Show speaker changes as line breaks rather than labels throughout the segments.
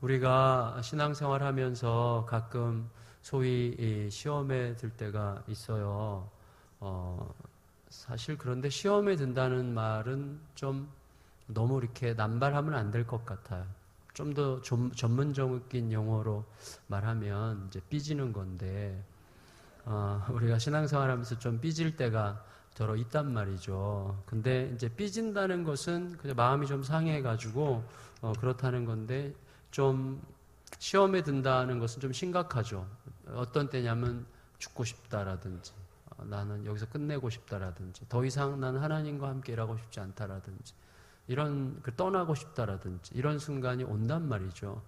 우리가 신앙생활 하면서 가끔 소위 시험에 들 때가 있어요. 사실 그런데 시험에 든다는 말은 좀 너무 이렇게 남발하면 안 될 것 같아요. 좀 더 전문적인 용어로 말하면 이제 삐지는 건데, 우리가 신앙생활 하면서 좀 삐질 때가 더러 있단 말이죠. 근데 이제 삐진다는 것은 그냥 마음이 좀 상해가지고, 그렇다는 건데, 좀 시험에 든다는 것은 좀 심각하죠. 어떤 때냐면 죽고 싶다라든지, 나는 여기서 끝내고 싶다라든지, 더 이상 나는 하나님과 함께 일하고 싶지 않다라든지, 이런 떠나고 싶다라든지 이런 순간이 온단 말이죠.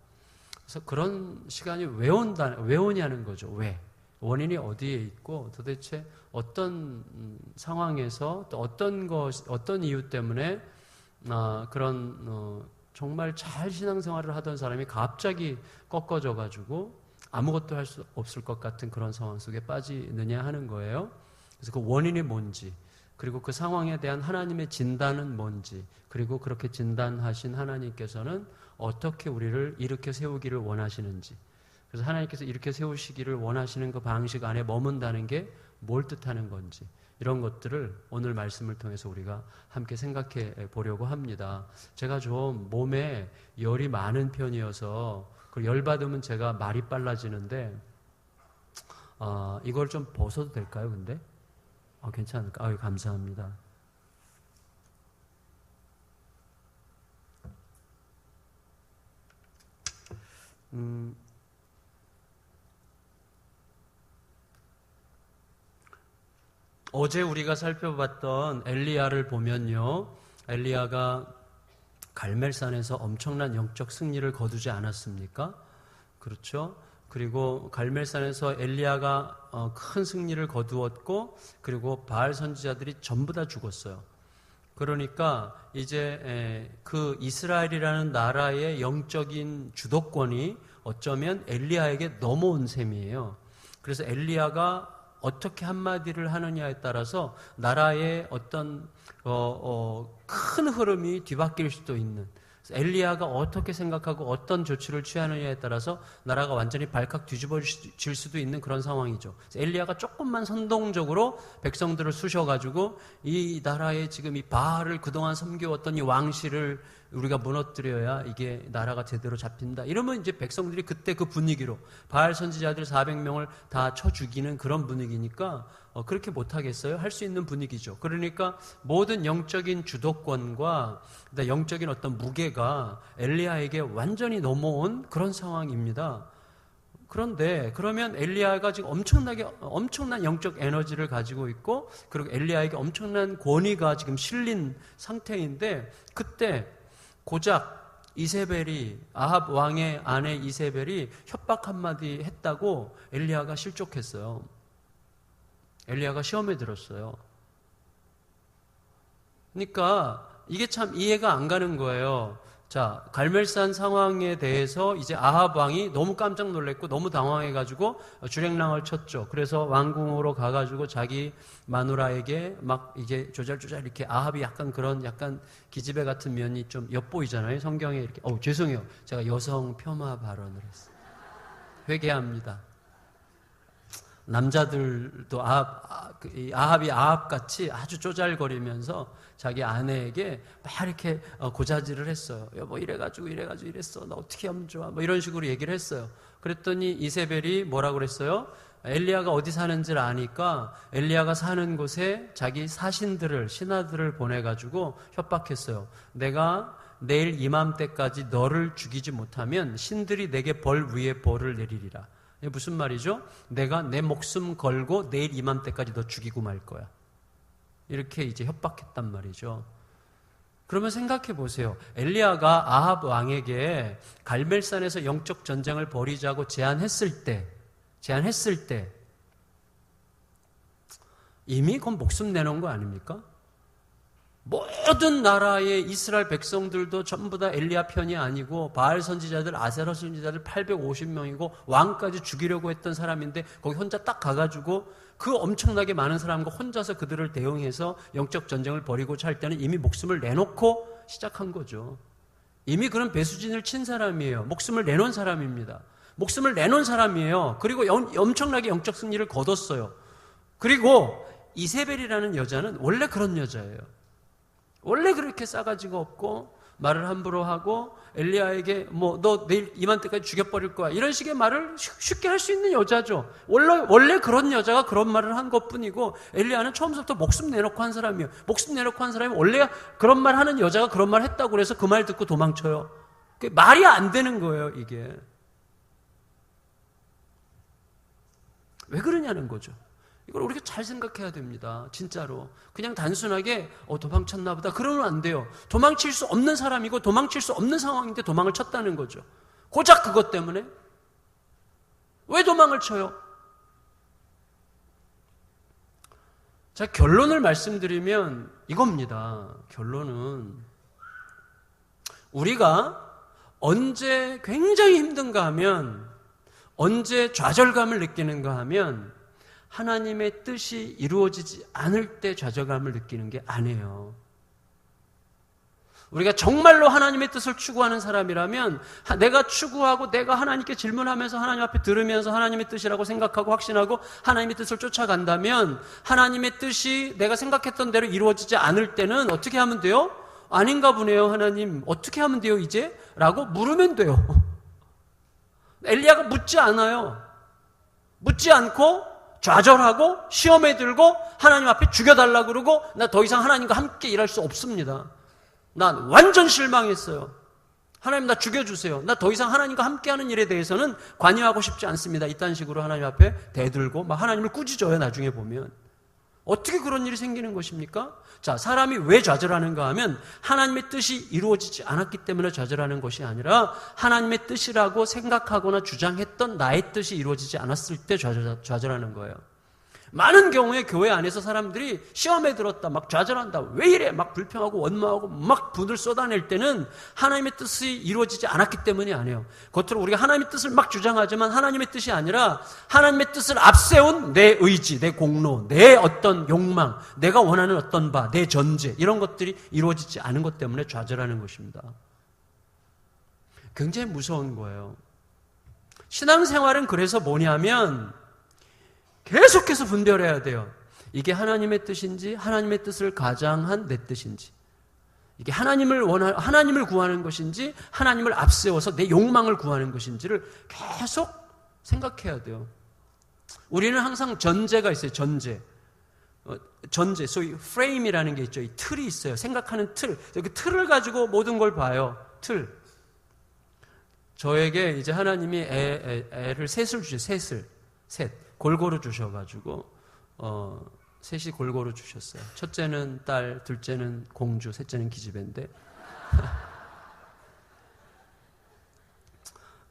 그래서 그런 시간이 왜 오냐는 거죠. 왜? 원인이 어디에 있고 도대체 어떤 상황에서 또 어떤 이유 때문에 그런 정말 잘 신앙생활을 하던 사람이 갑자기 꺾어져 가지고 아무것도 할 수 없을 것 같은 그런 상황 속에 빠지느냐 하는 거예요. 그래서 그 원인이 뭔지, 그리고 그 상황에 대한 하나님의 진단은 뭔지, 그리고 그렇게 진단하신 하나님께서는 어떻게 우리를 일으켜 세우기를 원하시는지, 그래서 하나님께서 일으켜 세우시기를 원하시는 그 방식 안에 머문다는 게 뭘 뜻하는 건지, 이런 것들을 오늘 말씀을 통해서 우리가 함께 생각해 보려고 합니다. 제가 좀 몸에 열이 많은 편이어서 열 받으면 제가 말이 빨라지는데, 이걸 좀 벗어도 될까요, 근데? 괜찮을까? 아유, 감사합니다. 어제 우리가 살펴봤던 엘리야를 보면요, 엘리야가 갈멜산에서 엄청난 영적 승리를 거두지 않았습니까? 그렇죠? 그리고 갈멜산에서 엘리야가 큰 승리를 거두었고, 그리고 바알 선지자들이 전부 다 죽었어요. 그러니까 이제 그 이스라엘이라는 나라의 영적인 주도권이 어쩌면 엘리야에게 넘어온 셈이에요. 그래서 엘리야가 어떻게 한마디를 하느냐에 따라서 나라의 어떤 큰 흐름이 뒤바뀔 수도 있는, 엘리야가 어떻게 생각하고 어떤 조치를 취하느냐에 따라서 나라가 완전히 발칵 뒤집어질 수도 있는 그런 상황이죠. 엘리야가 조금만 선동적으로 백성들을 쑤셔가지고 이 나라에 지금 이 바알을 그동안 섬겨왔던 이 왕실을 우리가 무너뜨려야 이게 나라가 제대로 잡힌다, 이러면 이제 백성들이 그때 그 분위기로 바알 선지자들 400명을 다 쳐 죽이는 그런 분위기니까 그렇게 못하겠어요? 할 수 있는 분위기죠. 그러니까 모든 영적인 주도권과 영적인 어떤 무게가 엘리야에게 완전히 넘어온 그런 상황입니다. 그런데 그러면 엘리야가 지금 엄청난 영적 에너지를 가지고 있고, 그리고 엘리야에게 엄청난 권위가 지금 실린 상태인데, 그때 고작 이세벨이, 아합 왕의 아내 이세벨이 협박 한마디 했다고 엘리야가 실족했어요. 엘리야가 시험에 들었어요. 그러니까 이게 참 이해가 안 가는 거예요. 자, 갈멜산 상황에 대해서 이제 아합 왕이 너무 깜짝 놀랐고 너무 당황해가지고 주랭랑을 쳤죠. 그래서 왕궁으로 가가지고 자기 마누라에게 막 이제 조잘조잘 이렇게, 아합이 약간 기집애 같은 면이 좀 엿보이잖아요. 성경에 이렇게. 죄송해요. 제가 여성 폄하 발언을 했어요. 회개합니다. 남자들도 아합이 아합같이 아주 쪼잘거리면서 자기 아내에게 막 이렇게 고자질을 했어요. 여보, 이래가지고 이랬어. 나 어떻게 하면 좋아? 뭐 이런 식으로 얘기를 했어요. 그랬더니 이세벨이 뭐라고 그랬어요? 엘리야가 어디 사는지를 아니까 엘리야가 사는 곳에 자기 신하들을 보내가지고 협박했어요. 내가 내일 이맘때까지 너를 죽이지 못하면 신들이 내게 벌 위에 벌을 내리리라. 이게 무슨 말이죠? 내가 내 목숨 걸고 내일 이맘때까지 너 죽이고 말 거야. 이렇게 이제 협박했단 말이죠. 그러면 생각해 보세요. 엘리야가 아합 왕에게 갈멜산에서 영적 전쟁을 벌이자고 제안했을 때 이미 그건 목숨 내놓은 거 아닙니까? 모든 나라의 이스라엘 백성들도 전부 다 엘리야 편이 아니고 바알 선지자들, 아세라 선지자들 850명이고 왕까지 죽이려고 했던 사람인데, 거기 혼자 딱 가가지고 그 엄청나게 많은 사람과 혼자서 그들을 대응해서 영적 전쟁을 벌이고자 할 때는 이미 목숨을 내놓고 시작한 거죠. 이미 그런 배수진을 친 사람이에요. 목숨을 내놓은 사람입니다. 목숨을 내놓은 사람이에요. 그리고 엄청나게 영적 승리를 거뒀어요. 그리고 이세벨이라는 여자는 원래 그런 여자예요. 원래 그렇게 싸가지가 없고 말을 함부로 하고 엘리야에게 너 내일 이맘때까지 죽여버릴 거야 이런 식의 말을 쉽게 할 수 있는 여자죠. 원래 그런 여자가 그런 말을 한 것뿐이고 엘리야는 처음부터 목숨 내놓고 한 사람이에요. 목숨 내놓고 한 사람이 원래 그런 말 하는 여자가 그런 말 했다고 그래서 그 말 듣고 도망쳐요. 말이 안 되는 거예요. 이게 왜 그러냐는 거죠. 이걸 우리가 잘 생각해야 됩니다. 진짜로. 그냥 단순하게 도망쳤나 보다 그러면 안 돼요. 도망칠 수 없는 사람이고 도망칠 수 없는 상황인데 도망을 쳤다는 거죠. 고작 그것 때문에 왜 도망을 쳐요? 자, 결론을 말씀드리면 이겁니다. 결론은 우리가 언제 굉장히 힘든가 하면, 언제 좌절감을 느끼는가 하면 하나님의 뜻이 이루어지지 않을 때 좌절감을 느끼는 게 아니에요. 우리가 정말로 하나님의 뜻을 추구하는 사람이라면 내가 추구하고 내가 하나님께 질문하면서 하나님 앞에 들으면서 하나님의 뜻이라고 생각하고 확신하고 하나님의 뜻을 쫓아간다면 하나님의 뜻이 내가 생각했던 대로 이루어지지 않을 때는 어떻게 하면 돼요? 아닌가 보네요. 하나님 어떻게 하면 돼요 이제? 라고 물으면 돼요. 엘리야가 묻지 않아요. 묻지 않고 좌절하고 시험에 들고 하나님 앞에 죽여달라 그러고 나 더 이상 하나님과 함께 일할 수 없습니다. 난 완전 실망했어요. 하나님 나 죽여주세요. 나 더 이상 하나님과 함께하는 일에 대해서는 관여하고 싶지 않습니다. 이딴 식으로 하나님 앞에 대들고 막 하나님을 꾸짖어요. 나중에 보면. 어떻게 그런 일이 생기는 것입니까? 자, 사람이 왜 좌절하는가 하면 하나님의 뜻이 이루어지지 않았기 때문에 좌절하는 것이 아니라 하나님의 뜻이라고 생각하거나 주장했던 나의 뜻이 이루어지지 않았을 때 좌절하는 거예요. 많은 경우에 교회 안에서 사람들이 시험에 들었다, 막 좌절한다, 왜 이래? 막 불평하고 원망하고 막 분을 쏟아낼 때는 하나님의 뜻이 이루어지지 않았기 때문이 아니에요. 겉으로 우리가 하나님의 뜻을 막 주장하지만 하나님의 뜻이 아니라 하나님의 뜻을 앞세운 내 의지, 내 공로, 내 어떤 욕망, 내가 원하는 어떤 바, 내 전제 이런 것들이 이루어지지 않은 것 때문에 좌절하는 것입니다. 굉장히 무서운 거예요. 신앙생활은 그래서 뭐냐면 계속해서 분별해야 돼요. 이게 하나님의 뜻인지 하나님의 뜻을 가장한 내 뜻인지, 이게 하나님을 구하는 것인지 하나님을 앞세워서 내 욕망을 구하는 것인지를 계속 생각해야 돼요. 우리는 항상 전제가 있어요. 전제, 소위 프레임이라는 게 있죠. 이 틀이 있어요. 생각하는 틀. 그 틀을 가지고 모든 걸 봐요. 틀. 저에게 이제 하나님이 애를 셋을 주셨어요. 셋. 골고루 주셔가지고 셋이 골고루 주셨어요. 첫째는 딸, 둘째는 공주, 셋째는 기집애인데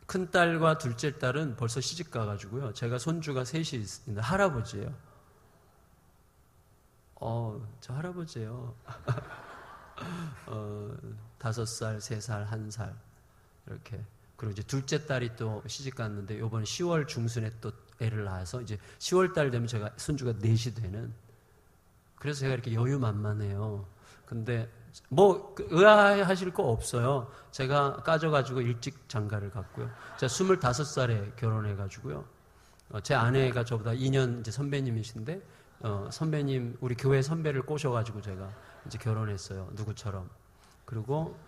큰 딸과 둘째 딸은 벌써 시집 가가지고요. 제가 손주가 셋이 있는데 할아버지예요. 저 할아버지예요. 5살, 3살, 1살 이렇게. 그리고 이제 둘째 딸이 또 시집 갔는데 이번 10월 중순에 또 애를 낳아서 이제 10월 달 되면 제가 손주가 4이 되는. 그래서 제가 이렇게 여유만만해요. 근데 뭐 의아하실 거 없어요. 제가 까져가지고 일찍 장가를 갔고요. 제가 25살에 결혼해가지고요. 제 아내가 저보다 2년 이제 선배님이신데 선배님 우리 교회 선배를 꼬셔가지고 제가 이제 결혼했어요. 누구처럼. 그리고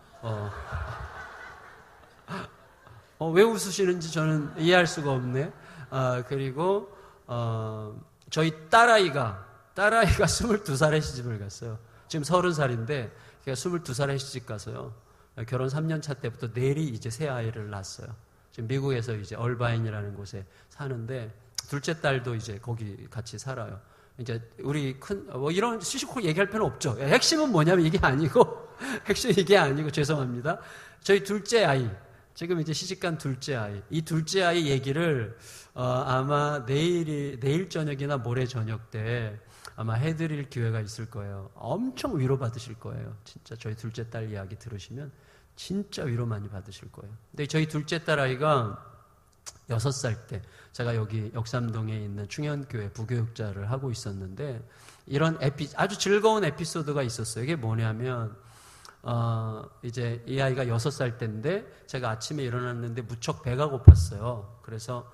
왜 웃으시는지 저는 이해할 수가 없네. 그리고 저희 딸아이가 22살에 시집을 갔어요. 지금 30살인데 걔가 22살에 시집 가서요. 결혼 3년 차 때부터 내일이 이제 새 아이를 낳았어요. 지금 미국에서 이제 얼바인이라는 곳에 사는데 둘째 딸도 이제 거기 같이 살아요. 이제 우리 이런 시시콜 얘기할 필요는 없죠. 핵심은 뭐냐면 이게 아니고 죄송합니다. 저희 둘째 아이, 지금 이제 시집간 둘째 아이, 이 둘째 아이 얘기를 아마 내일 저녁이나 모레 저녁 때 아마 해드릴 기회가 있을 거예요. 엄청 위로받으실 거예요. 진짜 저희 둘째 딸 이야기 들으시면 진짜 위로 많이 받으실 거예요. 근데 저희 둘째 딸 아이가 6살 때 제가 여기 역삼동에 있는 충현교회 부교육자를 하고 있었는데 이런 아주 즐거운 에피소드가 있었어요. 이게 뭐냐면 이제 이 아이가 6살 때인데 제가 아침에 일어났는데 무척 배가 고팠어요. 그래서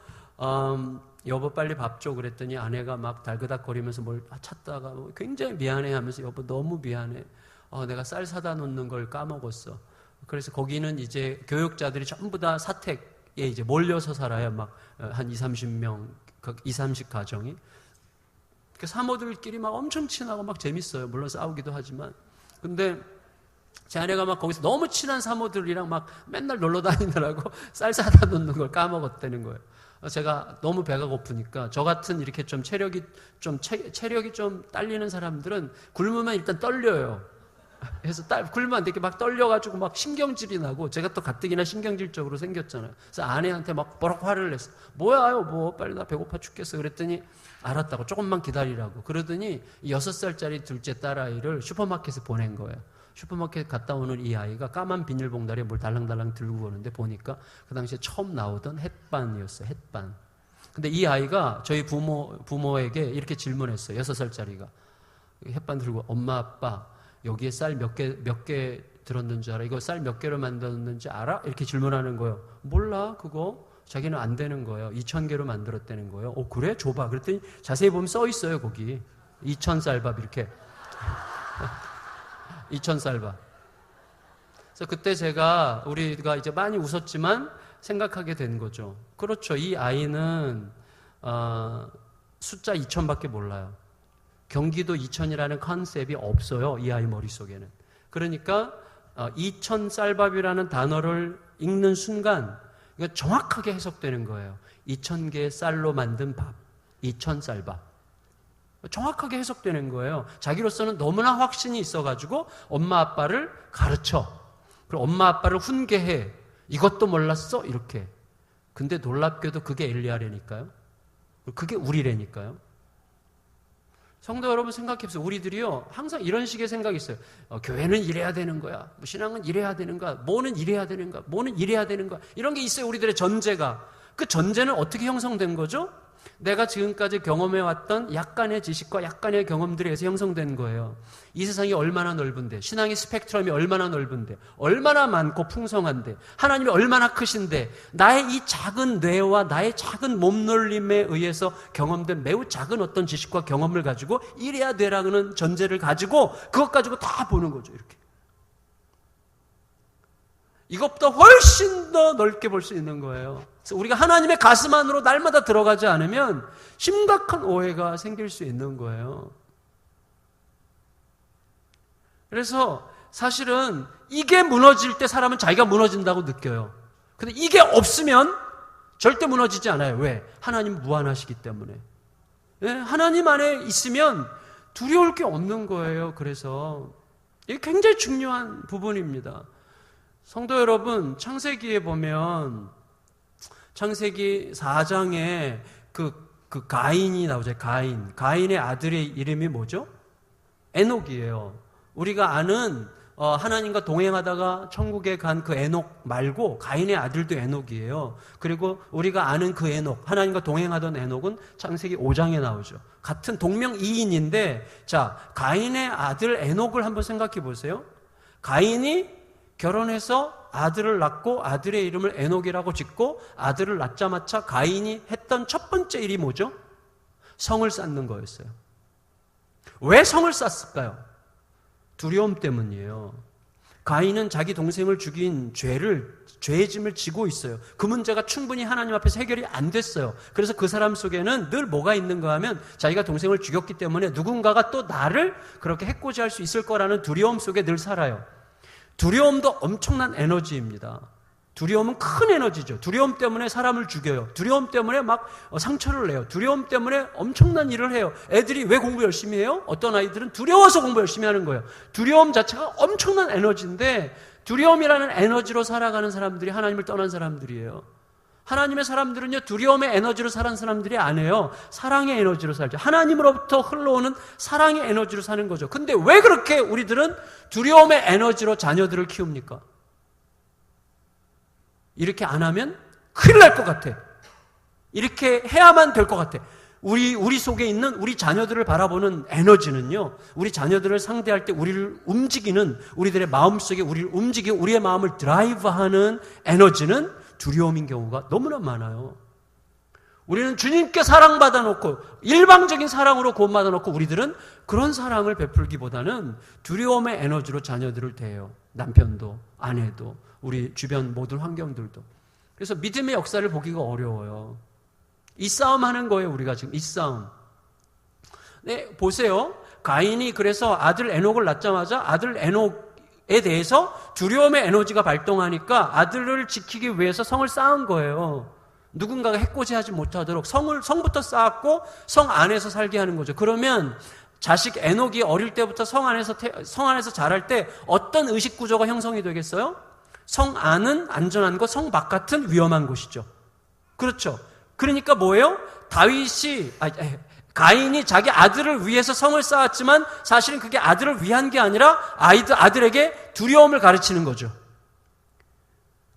여보 빨리 밥 줘 그랬더니 아내가 막 달그닥거리면서 뭘 찾다가 굉장히 미안해하면서 여보 너무 미안해. 내가 쌀 사다 놓는 걸 까먹었어. 그래서 거기는 이제 교육자들이 전부 다 사택에 이제 몰려서 살아요. 막 한 20-30명, 20-30 가정이. 그 사모들끼리 막 엄청 친하고 막 재밌어요. 물론 싸우기도 하지만. 근데 제 아내가 막 거기서 너무 친한 사모들이랑 막 맨날 놀러 다니느라고 쌀 사다 놓는 걸 까먹었다는 거예요. 제가 너무 배가 고프니까 저 같은 이렇게 좀 체력이 좀 딸리는 사람들은 굶으면 일단 떨려요. 그래서 굶으면 이렇게 막 떨려가지고 막 신경질이 나고 제가 또 가뜩이나 신경질적으로 생겼잖아요. 그래서 아내한테 막 버럭 화를 냈어. 뭐야요, 뭐 빨리 나 배고파 죽겠어. 그랬더니 알았다고 조금만 기다리라고. 그러더니 6살짜리 둘째 딸아이를 슈퍼마켓에 보낸 거예요. 슈퍼마켓 갔다 오는 이 아이가 까만 비닐봉다리에 뭘 달랑달랑 들고 오는데 보니까 그 당시에 처음 나오던 햇반이었어요. 햇반. 근데 이 아이가 저희 부모에게 이렇게 질문했어요. 6살짜리가. 햇반 들고 엄마 아빠 여기에 쌀 몇 개 들었는 줄 알아? 이거 쌀 몇 개로 만들었는지 알아? 이렇게 질문하는 거예요. 몰라 그거. 자기는 안 되는 거예요. 2,000개로 만들었다는 거예요. 그래? 줘봐. 그랬더니 자세히 보면 써 있어요. 거기 2,000쌀밥 이렇게 2,000쌀밥. 그래서 그때 우리가 이제 많이 웃었지만 생각하게 된 거죠. 그렇죠. 이 아이는 숫자 2,000밖에 몰라요. 경기도 2,000이라는 컨셉이 없어요. 이 아이 머릿속에는. 그러니까 2,000쌀밥이라는 단어를 읽는 순간 이거 정확하게 해석되는 거예요. 2,000개의 쌀로 만든 밥, 2,000쌀밥. 정확하게 해석되는 거예요. 자기로서는 너무나 확신이 있어가지고 엄마 아빠를 가르쳐. 그리고 엄마 아빠를 훈계해. 이것도 몰랐어? 이렇게. 근데 놀랍게도 그게 엘리야라니까요. 그게 우리라니까요. 성도 여러분 생각해보세요. 우리들이요 항상 이런 식의 생각이 있어요. 교회는 이래야 되는 거야. 신앙은 이래야 되는 거야. 뭐는 이래야 되는 거야. 뭐는 이래야 되는 거야. 이런 게 있어요. 우리들의 전제가. 그 전제는 어떻게 형성된 거죠? 내가 지금까지 경험해왔던 약간의 지식과 약간의 경험들에 의해서 형성된 거예요. 이 세상이 얼마나 넓은데, 신앙의 스펙트럼이 얼마나 넓은데, 얼마나 많고 풍성한데, 하나님이 얼마나 크신데, 나의 이 작은 뇌와 나의 작은 몸놀림에 의해서 경험된 매우 작은 어떤 지식과 경험을 가지고 이래야 되라는 전제를 가지고 그것 가지고 다 보는 거죠. 이렇게. 이것보다 훨씬 더 넓게 볼 수 있는 거예요. 그래서 우리가 하나님의 가슴 안으로 날마다 들어가지 않으면 심각한 오해가 생길 수 있는 거예요. 그래서 사실은 이게 무너질 때 사람은 자기가 무너진다고 느껴요. 근데 이게 없으면 절대 무너지지 않아요. 왜? 하나님 무한하시기 때문에. 네? 하나님 안에 있으면 두려울 게 없는 거예요. 그래서 이게 굉장히 중요한 부분입니다. 성도 여러분, 창세기에 보면 창세기 4장에 그 가인이 나오죠. 가인의 아들의 이름이 뭐죠? 에녹이에요. 우리가 아는 하나님과 동행하다가 천국에 간 그 에녹 말고 가인의 아들도 에녹이에요. 그리고 우리가 아는 그 에녹, 하나님과 동행하던 에녹은 창세기 5장에 나오죠. 같은 동명이인인데, 자, 가인의 아들 에녹을 한번 생각해 보세요. 가인이 결혼해서 아들을 낳고 아들의 이름을 에녹이라고 짓고 아들을 낳자마자 가인이 했던 첫 번째 일이 뭐죠? 성을 쌓는 거였어요. 왜 성을 쌓았을까요? 두려움 때문이에요. 가인은 자기 동생을 죽인 죄의 짐을 지고 있어요. 그 문제가 충분히 하나님 앞에서 해결이 안 됐어요. 그래서 그 사람 속에는 늘 뭐가 있는가 하면 자기가 동생을 죽였기 때문에 누군가가 또 나를 그렇게 해코지할 수 있을 거라는 두려움 속에 늘 살아요. 두려움도 엄청난 에너지입니다. 두려움은 큰 에너지죠. 두려움 때문에 사람을 죽여요. 두려움 때문에 막 상처를 내요. 두려움 때문에 엄청난 일을 해요. 애들이 왜 공부 열심히 해요? 어떤 아이들은 두려워서 공부 열심히 하는 거예요. 두려움 자체가 엄청난 에너지인데, 두려움이라는 에너지로 살아가는 사람들이 하나님을 떠난 사람들이에요. 하나님의 사람들은요, 두려움의 에너지로 사는 사람들이 아니에요. 사랑의 에너지로 살죠. 하나님으로부터 흘러오는 사랑의 에너지로 사는 거죠. 근데 왜 그렇게 우리들은 두려움의 에너지로 자녀들을 키웁니까? 이렇게 안 하면 큰일 날 것 같아. 이렇게 해야만 될 것 같아. 우리 속에 있는 우리 자녀들을 바라보는 에너지는요, 우리 자녀들을 상대할 때 우리를 움직이는, 우리들의 마음속에 우리를 움직이고 우리의 마음을 드라이브하는 에너지는 두려움인 경우가 너무나 많아요. 우리는 주님께 사랑받아 놓고 일방적인 사랑으로 구원받아 놓고 우리들은 그런 사랑을 베풀기보다는 두려움의 에너지로 자녀들을 대해요. 남편도 아내도 우리 주변 모든 환경들도. 그래서 믿음의 역사를 보기가 어려워요. 이 싸움 하는 거예요. 우리가 지금 이 싸움. 네, 보세요. 가인이 그래서 아들 에녹을 낳자마자 아들 에녹에 대해서 두려움의 에너지가 발동하니까 아들을 지키기 위해서 성을 쌓은 거예요. 누군가가 해코지하지 못하도록 성부터 쌓았고 성 안에서 살게 하는 거죠. 그러면 자식 에녹이 어릴 때부터 성 안에서 자랄 때 어떤 의식 구조가 형성이 되겠어요? 성 안은 안전한 곳, 성 바깥은 위험한 곳이죠. 그렇죠. 그러니까 뭐예요? 가인이 자기 아들을 위해서 성을 쌓았지만 사실은 그게 아들을 위한 게 아니라 아들에게 두려움을 가르치는 거죠.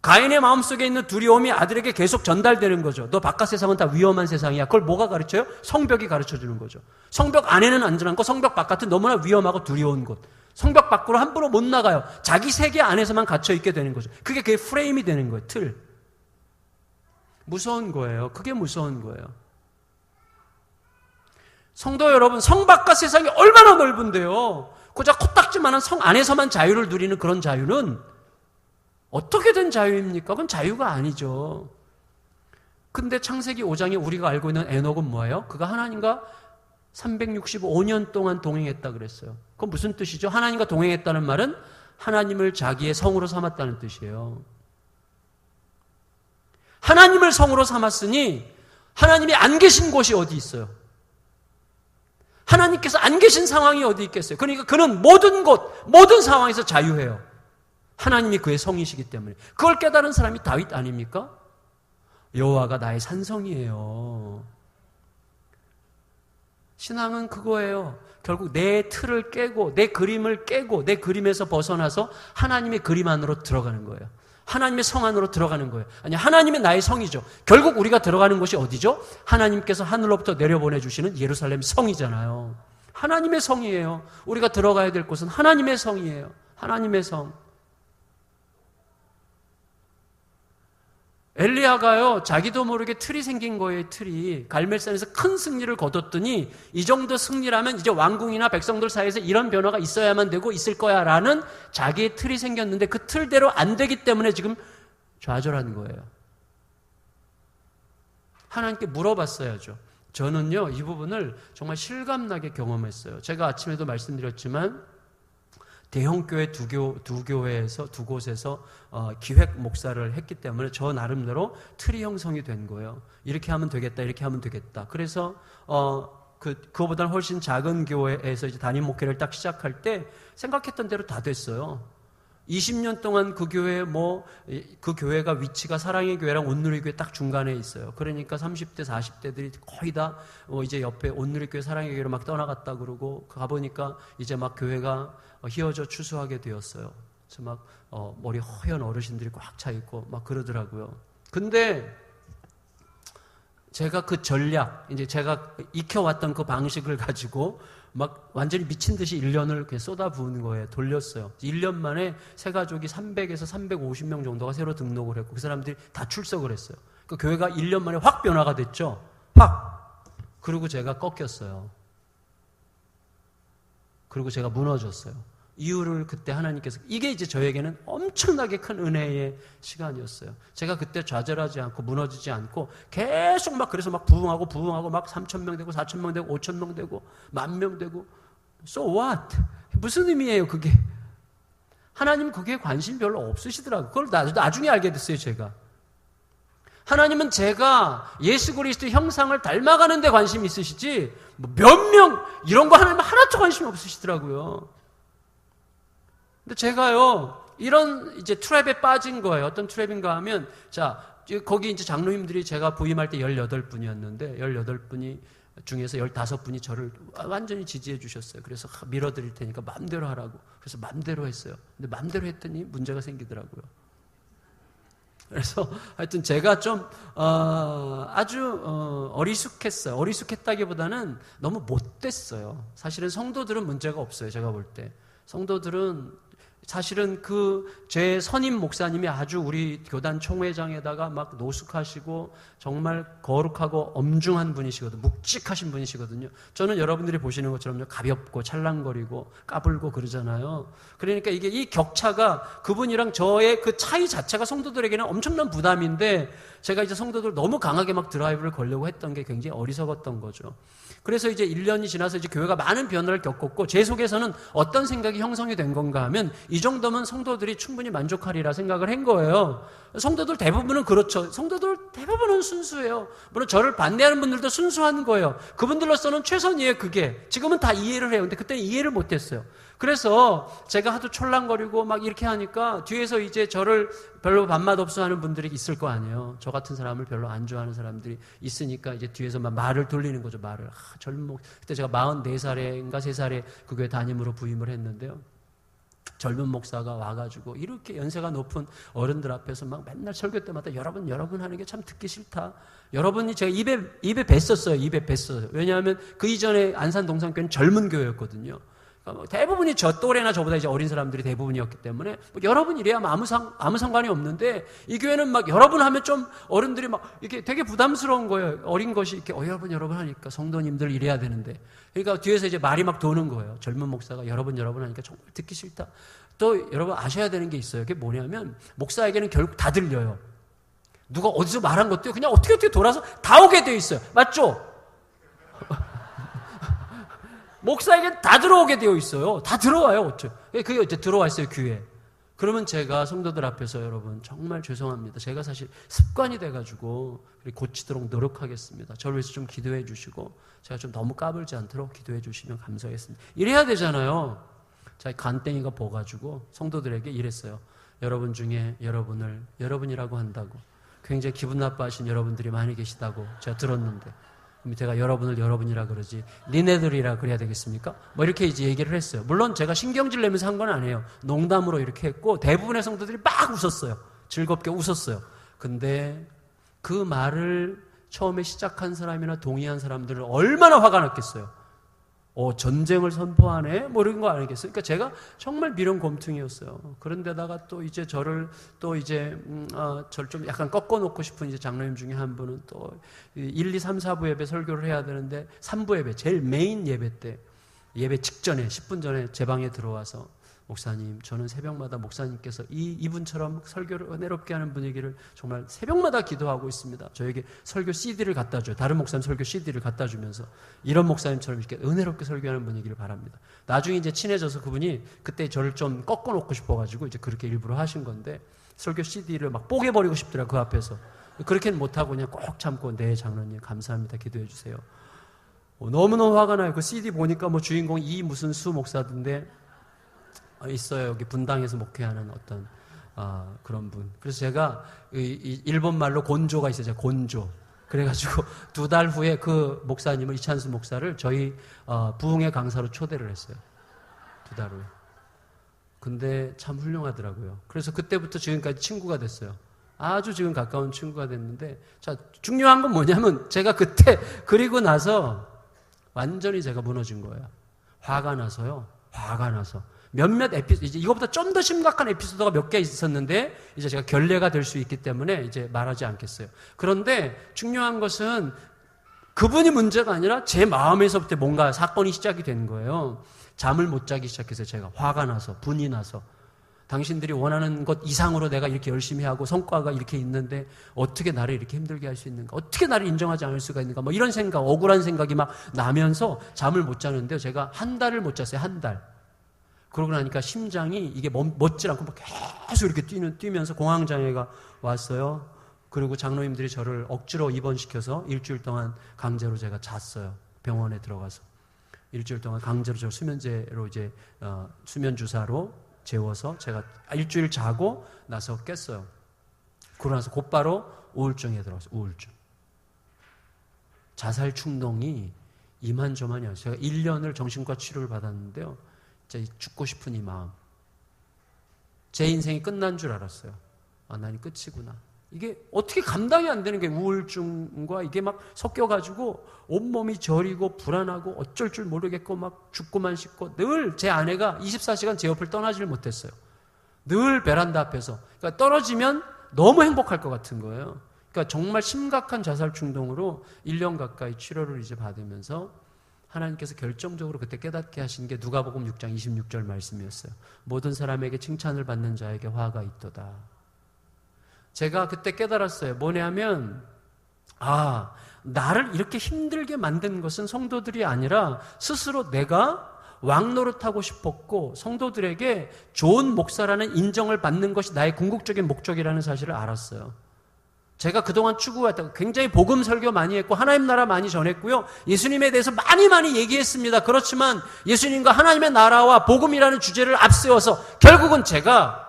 가인의 마음속에 있는 두려움이 아들에게 계속 전달되는 거죠. 너 바깥 세상은 다 위험한 세상이야. 그걸 뭐가 가르쳐요? 성벽이 가르쳐주는 거죠. 성벽 안에는 안전한 곳, 성벽 바깥은 너무나 위험하고 두려운 곳. 성벽 밖으로 함부로 못 나가요. 자기 세계 안에서만 갇혀있게 되는 거죠. 그게 프레임이 되는 거예요. 틀. 무서운 거예요. 그게 무서운 거예요. 성도 여러분, 성 바깥 세상이 얼마나 넓은데요. 고작 코딱지만한 성 안에서만 자유를 누리는 그런 자유는 어떻게 된 자유입니까? 그건 자유가 아니죠. 근데 창세기 5장에 우리가 알고 있는 에녹은 뭐예요? 그가 하나님과 365년 동안 동행했다 그랬어요. 그건 무슨 뜻이죠? 하나님과 동행했다는 말은 하나님을 자기의 성으로 삼았다는 뜻이에요. 하나님을 성으로 삼았으니 하나님이 안 계신 곳이 어디 있어요? 하나님께서 안 계신 상황이 어디 있겠어요? 그러니까 그는 모든 곳, 모든 상황에서 자유해요. 하나님이 그의 성이시기 때문에. 그걸 깨달은 사람이 다윗 아닙니까? 여호와가 나의 산성이에요. 신앙은 그거예요. 결국 내 틀을 깨고 내 그림을 깨고 내 그림에서 벗어나서 하나님의 그림 안으로 들어가는 거예요. 하나님의 성 안으로 들어가는 거예요. 아니, 하나님의 나의 성이죠. 결국 우리가 들어가는 곳이 어디죠? 하나님께서 하늘로부터 내려보내주시는 예루살렘 성이잖아요. 하나님의 성이에요. 우리가 들어가야 될 곳은 하나님의 성이에요. 하나님의 성. 엘리야가요, 자기도 모르게 틀이 생긴 거예요, 틀이. 갈멜산에서 큰 승리를 거뒀더니 이 정도 승리라면 이제 왕궁이나 백성들 사이에서 이런 변화가 있어야만 되고 있을 거야 라는 자기의 틀이 생겼는데 그 틀대로 안 되기 때문에 지금 좌절하는 거예요. 하나님께 물어봤어야죠. 저는요, 이 부분을 정말 실감나게 경험했어요. 제가 아침에도 말씀드렸지만 대형교회 두 교회에서 두 곳에서 기획 목사를 했기 때문에 저 나름대로 틀이 형성이 된 거예요. 이렇게 하면 되겠다, 이렇게 하면 되겠다. 그래서 그거보다는 훨씬 작은 교회에서 이제 담임 목회를 딱 시작할 때 생각했던 대로 다 됐어요. 20년 동안 그 교회가 위치가 사랑의 교회랑 온누리교회 딱 중간에 있어요. 그러니까 30대, 40대들이 거의 다 이제 옆에 온누리교회 사랑의 교회로 막 떠나갔다 그러고 가보니까 이제 막 교회가 휘어져 추수하게 되었어요. 그래서 막 머리 허연 어르신들이 꽉 차 있고 막 그러더라고요. 근데 제가 그 전략, 이제 제가 익혀왔던 그 방식을 가지고 막 완전히 미친 듯이 1년을 이렇게 쏟아부은 거예요. 돌렸어요. 1년 만에 새 가족이 300에서 350명 정도가 새로 등록을 했고 그 사람들이 다 출석을 했어요. 그 교회가 1년 만에 확 변화가 됐죠. 확! 그리고 제가 꺾였어요. 그리고 제가 무너졌어요. 이유를 그때 하나님께서, 이게 이제 저에게는 엄청나게 큰 은혜의 시간이었어요. 제가 그때 좌절하지 않고 무너지지 않고 계속 막 그래서 막 부흥하고 막 3,000명 되고 4,000명 되고 5,000명 되고 10,000명 되고 So what? 무슨 의미예요 그게? 하나님 그게 관심 별로 없으시더라고요. 그걸 나중에 알게 됐어요 제가. 하나님은 제가 예수 그리스도의 형상을 닮아가는 데 관심이 있으시지 몇 명 이런 거 하나님은 하나도 관심이 없으시더라고요. 근데 제가요, 이런 이제 트랩에 빠진 거예요. 어떤 트랩인가 하면, 자, 거기 이제 장로님들이 제가 부임할 때 18분이었는데, 18분이 중에서 15분이 저를 완전히 지지해 주셨어요. 그래서 밀어드릴 테니까 마음대로 하라고. 그래서 마음대로 했어요. 근데 마음대로 했더니 문제가 생기더라고요. 그래서 하여튼 제가 좀 아주 어리숙했어요. 어리숙했다기보다는 너무 못됐어요. 사실은 성도들은 문제가 없어요. 제가 볼 때. 성도들은 사실은 제 선임 목사님이 아주 우리 교단 총회장에다가 막 노숙하시고 정말 거룩하고 엄중한 분이시거든요. 묵직하신 분이시거든요. 저는 여러분들이 보시는 것처럼 가볍고 찰랑거리고 까불고 그러잖아요. 그러니까 이 격차가 그분이랑 저의 그 차이 자체가 성도들에게는 엄청난 부담인데 제가 이제 성도들 너무 강하게 막 드라이브를 걸려고 했던 게 굉장히 어리석었던 거죠. 그래서 이제 1년이 지나서 이제 교회가 많은 변화를 겪었고 제 속에서는 어떤 생각이 형성이 된 건가 하면 이 정도면 성도들이 충분히 만족하리라 생각을 한 거예요. 성도들 대부분은 그렇죠. 성도들 대부분은 순수해요. 물론 저를 반대하는 분들도 순수한 거예요. 그분들로서는 최선이에요, 그게. 지금은 다 이해를 해요. 근데 그때는 이해를 못했어요. 그래서 제가 하도 촐랑거리고 막 이렇게 하니까 뒤에서 이제 저를 별로 밥맛 없어 하는 분들이 있을 거 아니에요. 저 같은 사람을 별로 안 좋아하는 사람들이 있으니까 이제 뒤에서 막 말을 돌리는 거죠, 말을. 그때 제가 44살인가 3살에 그 교회 담임으로 부임을 했는데요. 젊은 목사가 와가지고 이렇게 연세가 높은 어른들 앞에서 막 맨날 설교 때마다 여러분 하는 게 참 듣기 싫다. 여러분이 제가 입에 뱄었어요. 입에 뱄어요. 왜냐하면 그 이전에 안산 동산교회는 젊은 교회였거든요. 그러니까 대부분이 저 또래나 저보다 이제 어린 사람들이 대부분이었기 때문에 뭐 여러분 이래야 아무 상관이 없는데 이 교회는 막 여러분 하면 좀 어른들이 막 이렇게 되게 부담스러운 거예요. 어린 것이 이렇게 여러분 하니까 성도님들 이래야 되는데 그러니까 뒤에서 이제 말이 막 도는 거예요. 젊은 목사가 여러분 하니까 정말 듣기 싫다. 또 여러분 아셔야 되는 게 있어요. 그게 뭐냐면 목사에게는 결국 다 들려요. 누가 어디서 말한 것도 그냥 어떻게 돌아서 다 오게 돼 있어요. 맞죠? 목사에게는 다 들어오게 되어 있어요. 다 들어와요. 그게 어째 들어와 있어요, 귀에. 그러면 제가 성도들 앞에서 여러분 정말 죄송합니다. 제가 사실 습관이 돼가지고 고치도록 노력하겠습니다. 저를 위해서 좀 기도해 주시고 제가 좀 너무 까불지 않도록 기도해 주시면 감사하겠습니다. 이래야 되잖아요. 자, 간땡이가 보가지고 성도들에게 이랬어요. 여러분 중에 여러분을 여러분이라고 한다고 굉장히 기분 나빠하신 여러분들이 많이 계시다고 제가 들었는데 제가 여러분을 여러분이라 그러지 니네들이라 그래야 되겠습니까? 뭐 이렇게 이제 얘기를 했어요. 물론 제가 신경질 내면서 한 건 아니에요. 농담으로 이렇게 했고 대부분의 성도들이 막 웃었어요. 즐겁게 웃었어요. 근데 그 말을 처음에 시작한 사람이나 동의한 사람들은 얼마나 화가 났겠어요. 전쟁을 선포하네? 뭐 이런 거 아니겠어요? 그러니까 제가 정말 미련곰퉁이였어요. 그런데다가 또 이제 저를 좀 약간 꺾어놓고 싶은 이제 장로님 중에 한 분은 또 1, 2, 3, 4부 예배 설교를 해야 되는데 3부 예배, 제일 메인 예배 때, 예배 직전에, 10분 전에 제 방에 들어와서 목사님, 저는 새벽마다 목사님께서 이분처럼 설교를 은혜롭게 하는 분위기를 정말 새벽마다 기도하고 있습니다. 저에게 설교 CD를 갖다 줘요. 다른 목사님 설교 CD를 갖다 주면서 이런 목사님처럼 이렇게 은혜롭게 설교하는 분위기를 바랍니다. 나중에 이제 친해져서 그분이 그때 저를 좀 꺾어놓고 싶어가지고 이제 그렇게 일부러 하신 건데 설교 CD를 막 뽀개버리고 싶더라고요. 그 앞에서. 그렇게는 못하고 그냥 꼭 참고 네, 장로님 감사합니다. 기도해 주세요. 너무너무 화가 나요. 그 CD 보니까 뭐 주인공 무슨 수 목사인데 있어요. 여기 분당에서 목회하는 어떤 그런 분. 그래서 제가 일본 말로 곤조가 있어요. 제가 곤조. 그래가지고 2달 후에 그 목사님을 이찬수 목사를 저희 부흥회 강사로 초대를 했어요. 2달 후에. 근데 참 훌륭하더라고요. 그래서 그때부터 지금까지 친구가 됐어요. 아주 지금 가까운 친구가 됐는데 자 중요한 건 뭐냐면 제가 그때 그리고 나서 완전히 제가 무너진 거예요. 화가 나서 몇몇 에피소드, 이제 이거보다 좀 더 심각한 에피소드가 몇 개 있었는데, 이제 제가 결례가 될 수 있기 때문에 이제 말하지 않겠어요. 그런데 중요한 것은 그분이 문제가 아니라 제 마음에서부터 뭔가 사건이 시작이 된 거예요. 잠을 못 자기 시작해서 제가 화가 나서, 분이 나서. 당신들이 원하는 것 이상으로 내가 이렇게 열심히 하고 성과가 이렇게 있는데 어떻게 나를 이렇게 힘들게 할 수 있는가? 어떻게 나를 인정하지 않을 수가 있는가? 뭐 이런 생각, 억울한 생각이 막 나면서 잠을 못 자는데요. 제가 한 달을 못 잤어요. 한 달. 그러고 나니까 심장이 이게 멎질 않고 막 계속 이렇게 뛰면서 공황장애가 왔어요. 그리고 장로님들이 저를 억지로 입원시켜서 일주일 동안 강제로 제가 잤어요. 병원에 들어가서. 일주일 동안 강제로 저 수면제로 이제 수면 주사로 재워서 제가 일주일 자고 나서 깼어요. 그러고 나서 곧바로 우울증에 들어갔어요. 우울증. 자살 충동이 이만저만이 아니었어요. 제가 1년을 정신과 치료를 받았는데요. 죽고 싶은 이 마음. 제 인생이 끝난 줄 알았어요. 나는 끝이구나. 이게 어떻게 감당이 안 되는 게 우울증과 이게 막 섞여가지고 온몸이 저리고 불안하고 어쩔 줄 모르겠고 막 죽고만 싶고 늘 제 아내가 24시간 제 옆을 떠나질 못했어요. 늘 베란다 앞에서. 그러니까 떨어지면 너무 행복할 것 같은 거예요. 그러니까 정말 심각한 자살 충동으로 1년 가까이 치료를 이제 받으면서 하나님께서 결정적으로 그때 깨닫게 하신 게 누가복음 6장 26절 말씀이었어요. 모든 사람에게 칭찬을 받는 자에게 화가 있도다. 제가 그때 깨달았어요. 뭐냐면 나를 이렇게 힘들게 만든 것은 성도들이 아니라 스스로 내가 왕노릇하고 싶었고 성도들에게 좋은 목사라는 인정을 받는 것이 나의 궁극적인 목적이라는 사실을 알았어요. 제가 그동안 추구했다고 굉장히 복음 설교 많이 했고 하나님 나라 많이 전했고요. 예수님에 대해서 많이 얘기했습니다. 그렇지만 예수님과 하나님의 나라와 복음이라는 주제를 앞세워서 결국은 제가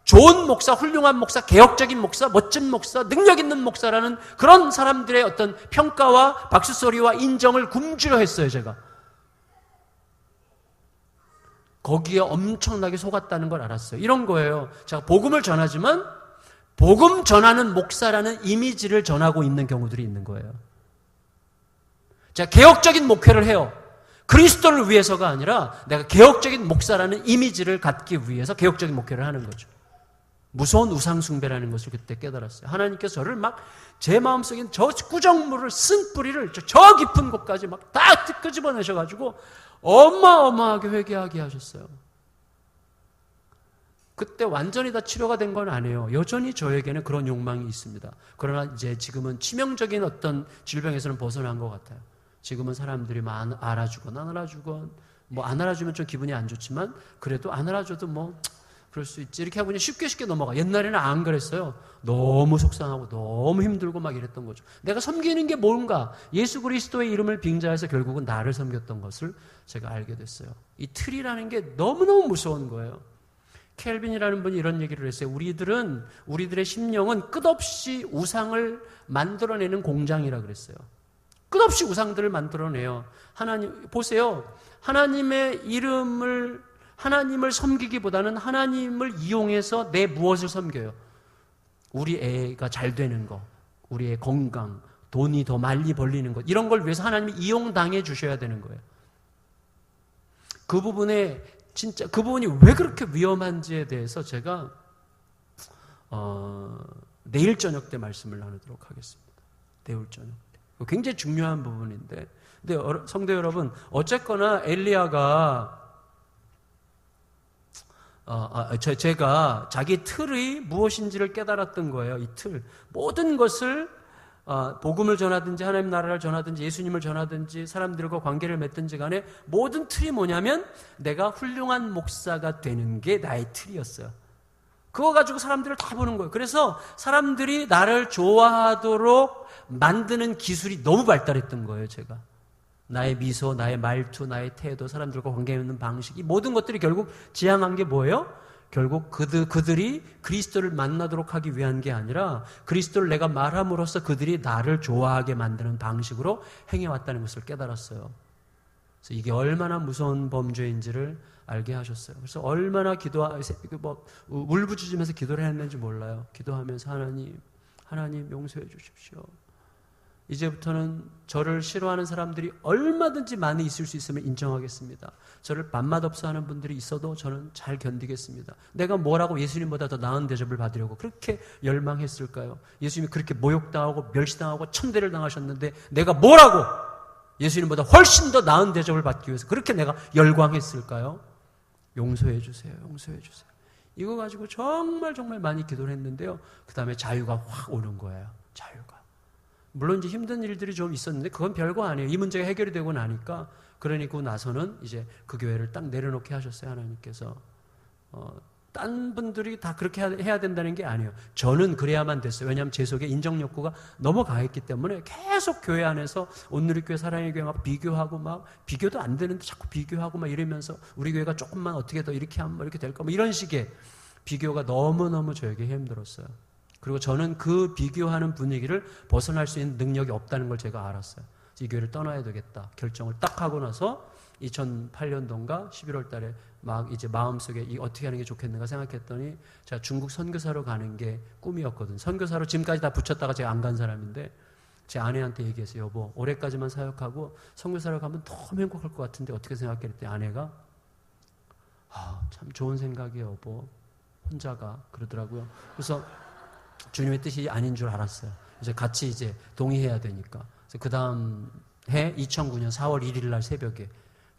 좋은 목사, 훌륭한 목사, 개혁적인 목사, 멋진 목사, 능력 있는 목사라는 그런 사람들의 어떤 평가와 박수소리와 인정을 굶주려 했어요, 제가. 거기에 엄청나게 속았다는 걸 알았어요. 이런 거예요. 제가 복음을 전하지만 복음 전하는 목사라는 이미지를 전하고 있는 경우들이 있는 거예요. 제가 개혁적인 목회를 해요. 그리스도를 위해서가 아니라 내가 개혁적인 목사라는 이미지를 갖기 위해서 개혁적인 목회를 하는 거죠. 무서운 우상숭배라는 것을 그때 깨달았어요. 하나님께서 저를 막 제 마음속에 저 꾸정물을 쓴 뿌리를 저 깊은 곳까지 막 다 끄집어내셔가지고 어마어마하게 회개하게 하셨어요. 그때 완전히 다 치료가 된 건 아니에요. 여전히 저에게는 그런 욕망이 있습니다. 그러나 이제 지금은 치명적인 어떤 질병에서는 벗어난 것 같아요. 지금은 사람들이 막 알아주건 안 알아주건 뭐 안 알아주면 좀 기분이 안 좋지만 그래도 안 알아줘도 뭐 그럴 수 있지 이렇게 하고 그냥 쉽게 넘어가. 옛날에는 안 그랬어요. 너무 속상하고 너무 힘들고 막 이랬던 거죠. 내가 섬기는 게 뭔가 예수 그리스도의 이름을 빙자해서 결국은 나를 섬겼던 것을 제가 알게 됐어요. 이 틀이라는 게 너무너무 무서운 거예요. 켈빈이라는 분이 이런 얘기를 했어요. 우리들의 심령은 끝없이 우상을 만들어내는 공장이라 그랬어요. 끝없이 우상들을 만들어내요. 하나님 보세요. 하나님을 섬기기보다는 하나님을 이용해서 내 무엇을 섬겨요? 우리 애가 잘 되는 거, 우리의 건강, 돈이 더 많이 벌리는 것 이런 걸 위해서 하나님이 이용당해 주셔야 되는 거예요. 그 부분이 왜 그렇게 위험한지에 대해서 제가 내일 저녁 때 말씀을 나누도록 하겠습니다. 내일 저녁 때. 굉장히 중요한 부분인데 근데 성도 여러분 어쨌거나 엘리야가 제가 자기 틀이 무엇인지를 깨달았던 거예요. 이 틀. 모든 것을 복음을 전하든지 하나님 나라를 전하든지 예수님을 전하든지 사람들과 관계를 맺든지 간에 모든 틀이 뭐냐면 내가 훌륭한 목사가 되는 게 나의 틀이었어요. 그거 가지고 사람들을 다 보는 거예요. 그래서 사람들이 나를 좋아하도록 만드는 기술이 너무 발달했던 거예요, 제가. 나의 미소, 나의 말투, 나의 태도, 사람들과 관계 맺는 방식, 이 모든 것들이 결국 지향한 게 뭐예요? 결국 그들이 그리스도를 만나도록 하기 위한 게 아니라 그리스도를 내가 말함으로써 그들이 나를 좋아하게 만드는 방식으로 행해왔다는 것을 깨달았어요. 그래서 이게 얼마나 무서운 범죄인지를 알게 하셨어요. 그래서 얼마나 울부짖으면서 기도를 했는지 몰라요. 기도하면서 하나님 용서해 주십시오. 이제부터는 저를 싫어하는 사람들이 얼마든지 많이 있을 수 있으면 인정하겠습니다. 저를 밥맛 없어 하는 분들이 있어도 저는 잘 견디겠습니다. 내가 뭐라고 예수님보다 더 나은 대접을 받으려고 그렇게 열망했을까요? 예수님이 그렇게 모욕당하고 멸시당하고 천대를 당하셨는데 내가 뭐라고 예수님보다 훨씬 더 나은 대접을 받기 위해서 그렇게 내가 열광했을까요? 용서해 주세요. 용서해 주세요. 이거 가지고 정말 많이 기도를 했는데요. 그 다음에 자유가 확 오는 거예요. 자유가. 물론 이제 힘든 일들이 좀 있었는데 그건 별거 아니에요. 이 문제가 해결이 되고 나니까 그러니까 나서는 이제 그 교회를 딱 내려놓게 하셨어요. 하나님께서. 딴 분들이 다 그렇게 해야 된다는 게 아니에요. 저는 그래야만 됐어요. 왜냐하면 제 속에 인정 욕구가 너무 강했기 때문에 계속 교회 안에서 온누리교회 사랑의 교회 막 비교하고 막 비교도 안 되는데 자꾸 비교하고 막 이러면서 우리 교회가 조금만 어떻게 더 이렇게 하면 이렇게 될까 뭐 이런 식의 비교가 너무너무 저에게 힘들었어요. 그리고 저는 그 비교하는 분위기를 벗어날 수 있는 능력이 없다는 걸 제가 알았어요. 이 교회를 떠나야 되겠다 결정을 딱 하고 나서 2008년도인가 11월 달에 막 이제 마음속에 어떻게 하는 게 좋겠는가 생각했더니 제가 중국 선교사로 가는 게 꿈이었거든. 선교사로 지금까지 다 붙였다가 제가 안 간 사람인데 제 아내한테 얘기했어요. 여보, 올해까지만 사역하고 선교사로 가면 너무 행복할 것 같은데 어떻게 생각해? 그랬더니 아내가 참 좋은 생각이에요, 여보. 혼자가 그러더라고요. 그래서 주님의 뜻이 아닌 줄 알았어요. 이제 같이 이제 동의해야 되니까. 그래서 그 다음 해 2009년 4월 1일 날 새벽에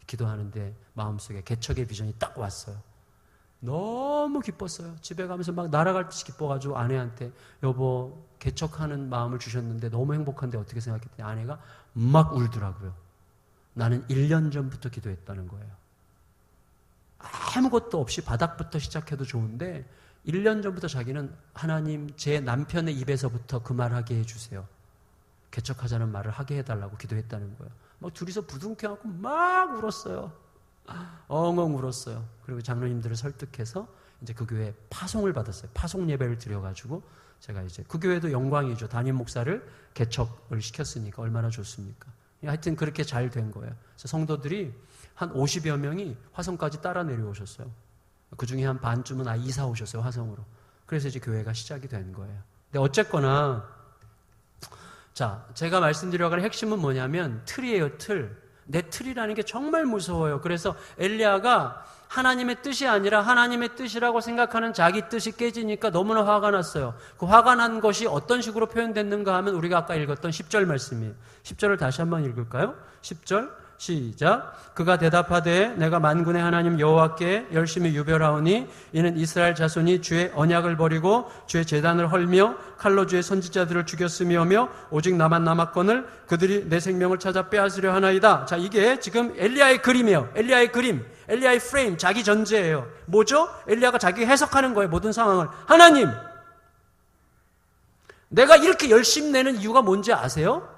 기도하는데 마음속에 개척의 비전이 딱 왔어요. 너무 기뻤어요. 집에 가면서 막 날아갈 듯이 기뻐가지고 아내한테 여보 개척하는 마음을 주셨는데 너무 행복한데 어떻게 생각했더니 아내가 막 울더라고요. 나는 1년 전부터 기도했다는 거예요. 아무것도 없이 바닥부터 시작해도 좋은데 1년 전부터 자기는 하나님 제 남편의 입에서부터 그 말 하게 해주세요. 개척하자는 말을 하게 해달라고 기도했다는 거예요. 막 둘이서 부둥켜갖고 막 울었어요. 엉엉 울었어요. 그리고 장로님들을 설득해서 이제 그 교회에 파송을 받았어요. 파송 예배를 드려가지고 제가 이제 그 교회도 영광이죠. 담임 목사를 개척을 시켰으니까 얼마나 좋습니까? 하여튼 그렇게 잘 된 거예요. 그래서 성도들이 한 50여 명이 화성까지 따라 내려오셨어요. 그 중에 한 반쯤은 이사 오셨어요, 화성으로. 그래서 이제 교회가 시작이 된 거예요. 근데 어쨌거나, 자, 제가 말씀드리려고 하는 핵심은 뭐냐면, 틀이에요, 틀. 내 틀이라는 게 정말 무서워요. 그래서 엘리야가 하나님의 뜻이 아니라 하나님의 뜻이라고 생각하는 자기 뜻이 깨지니까 너무나 화가 났어요. 그 화가 난 것이 어떤 식으로 표현됐는가 하면 우리가 아까 읽었던 10절 말씀이에요. 10절을 다시 한번 읽을까요? 10절. 시작. 그가 대답하되 내가 만군의 하나님 여호와께 열심히 유별하오니 이는 이스라엘 자손이 주의 언약을 버리고 주의 제단을 헐며 칼로 주의 선지자들을 죽였으며며 오직 나만 남았거늘 그들이 내 생명을 찾아 빼앗으려 하나이다. 자, 이게 지금 엘리야의 그림이에요. 엘리야의 그림, 엘리야의 프레임, 자기 전제예요. 뭐죠? 엘리야가 자기가 해석하는 거예요. 모든 상황을. 하나님, 내가 이렇게 열심히 내는 이유가 뭔지 아세요?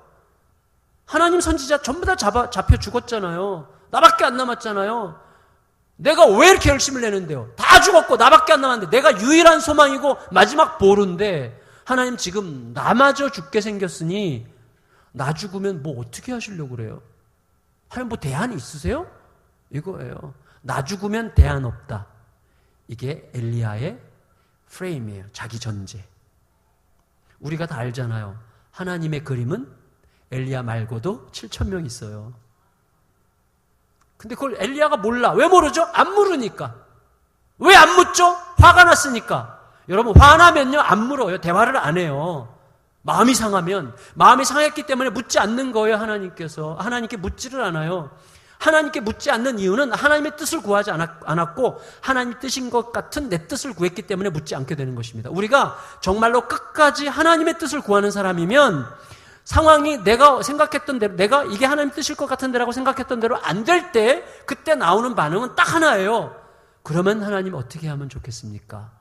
하나님 선지자 전부 다 잡혀 죽었잖아요. 나밖에 안 남았잖아요. 내가 왜 이렇게 열심히 내는데요? 다 죽었고 나밖에 안 남았는데 내가 유일한 소망이고 마지막 보루인데 하나님 지금 나마저 죽게 생겼으니 나 죽으면 뭐 어떻게 하시려고 그래요? 하나님 뭐 대안이 있으세요? 이거예요. 나 죽으면 대안 없다. 이게 엘리야의 프레임이에요. 자기 전제. 우리가 다 알잖아요. 하나님의 그림은 엘리야 말고도 7,000명 있어요. 근데 그걸 엘리야가 몰라. 왜 모르죠? 안 물으니까. 왜 안 묻죠? 화가 났으니까. 여러분, 화나면요, 안 물어요. 대화를 안 해요. 마음이 상하면. 마음이 상했기 때문에 묻지 않는 거예요, 하나님께서. 하나님께 묻지를 않아요. 하나님께 묻지 않는 이유는 하나님의 뜻을 구하지 않았고 하나님 뜻인 것 같은 내 뜻을 구했기 때문에 묻지 않게 되는 것입니다. 우리가 정말로 끝까지 하나님의 뜻을 구하는 사람이면 상황이 내가 생각했던 대로, 내가 이게 하나님 뜻일 것 같은 데라고 생각했던 대로 안 될 때 그때 나오는 반응은 딱 하나예요. 그러면 하나님 어떻게 하면 좋겠습니까?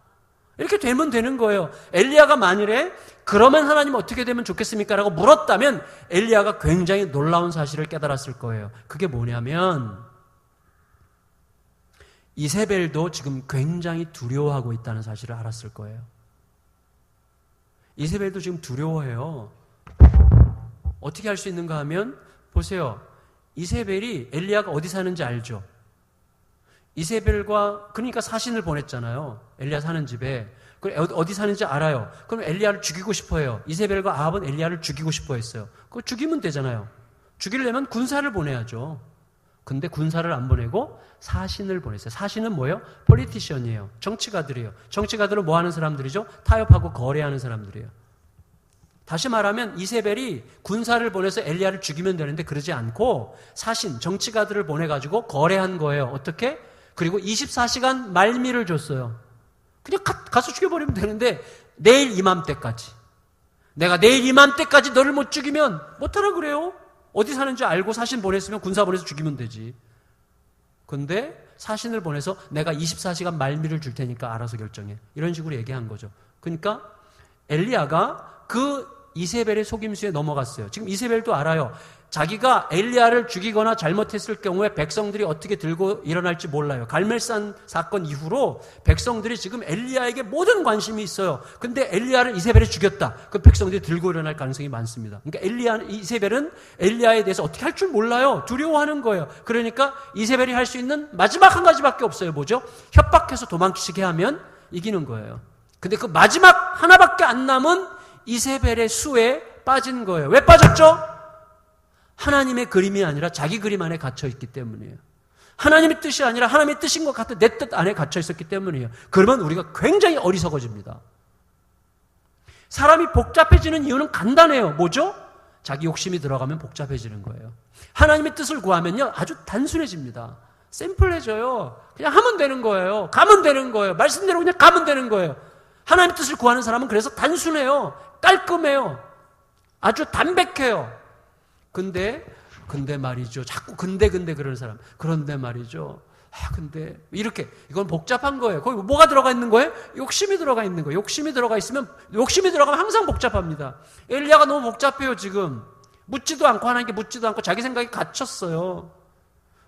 이렇게 되면 되는 거예요. 엘리야가 만일에 그러면 하나님 어떻게 되면 좋겠습니까? 라고 물었다면 엘리야가 굉장히 놀라운 사실을 깨달았을 거예요. 그게 뭐냐면 이세벨도 지금 굉장히 두려워하고 있다는 사실을 알았을 거예요. 이세벨도 지금 두려워해요. 어떻게 할 수 있는가 하면 보세요. 이세벨이 엘리야가 어디 사는지 알죠? 이세벨과 그러니까 사신을 보냈잖아요. 엘리야 사는 집에. 어디 사는지 알아요. 그럼 엘리야를 죽이고 싶어 해요. 이세벨과 아합은 엘리야를 죽이고 싶어 했어요. 그거 죽이면 되잖아요. 죽이려면 군사를 보내야죠. 근데 군사를 안 보내고 사신을 보냈어요. 사신은 뭐예요? 폴리티션이에요. 정치가들이에요. 정치가들은 뭐 하는 사람들이죠? 타협하고 거래하는 사람들이에요. 다시 말하면 이세벨이 군사를 보내서 엘리야를 죽이면 되는데 그러지 않고 사신, 정치가들을 보내가지고 거래한 거예요. 어떻게? 그리고 24시간 말미를 줬어요. 그냥 가서 죽여버리면 되는데 내일 이맘때까지. 내가 내일 이맘때까지 너를 못 죽이면 못하라 그래요. 어디 사는지 알고 사신 보냈으면 군사 보내서 죽이면 되지. 근데 사신을 보내서 내가 24시간 말미를 줄 테니까 알아서 결정해. 이런 식으로 얘기한 거죠. 그러니까 엘리야가 그 이세벨의 속임수에 넘어갔어요. 지금 이세벨도 알아요. 자기가 엘리야를 죽이거나 잘못했을 경우에 백성들이 어떻게 들고 일어날지 몰라요. 갈멜산 사건 이후로 백성들이 지금 엘리야에게 모든 관심이 있어요. 근데 엘리야를 이세벨이 죽였다. 그 백성들이 들고 일어날 가능성이 많습니다. 그러니까 이세벨은 엘리야에 대해서 어떻게 할 줄 몰라요. 두려워하는 거예요. 그러니까 이세벨이 할 수 있는 마지막 한 가지밖에 없어요. 뭐죠? 협박해서 도망치게 하면 이기는 거예요. 근데 그 마지막 하나밖에 안 남은 이세벨의 수에 빠진 거예요. 왜 빠졌죠? 하나님의 그림이 아니라 자기 그림 안에 갇혀 있기 때문이에요. 하나님의 뜻이 아니라 하나님의 뜻인 것 같은 내 뜻 안에 갇혀 있었기 때문이에요. 그러면 우리가 굉장히 어리석어집니다. 사람이 복잡해지는 이유는 간단해요. 뭐죠? 자기 욕심이 들어가면 복잡해지는 거예요. 하나님의 뜻을 구하면요, 아주 단순해집니다. 샘플해져요. 그냥 하면 되는 거예요. 가면 되는 거예요. 말씀대로 그냥 가면 되는 거예요. 하나님의 뜻을 구하는 사람은 그래서 단순해요. 깔끔해요. 아주 담백해요. 근데 말이죠. 자꾸 근데 그러는 사람. 그런데 말이죠. 근데 이렇게 이건 복잡한 거예요. 거기 뭐가 들어가 있는 거예요? 욕심이 들어가 있는 거예요. 욕심이 들어가면 항상 복잡합니다. 엘리야가 너무 복잡해요. 지금 묻지도 않고 하나님께 묻지도 않고 자기 생각에 갇혔어요.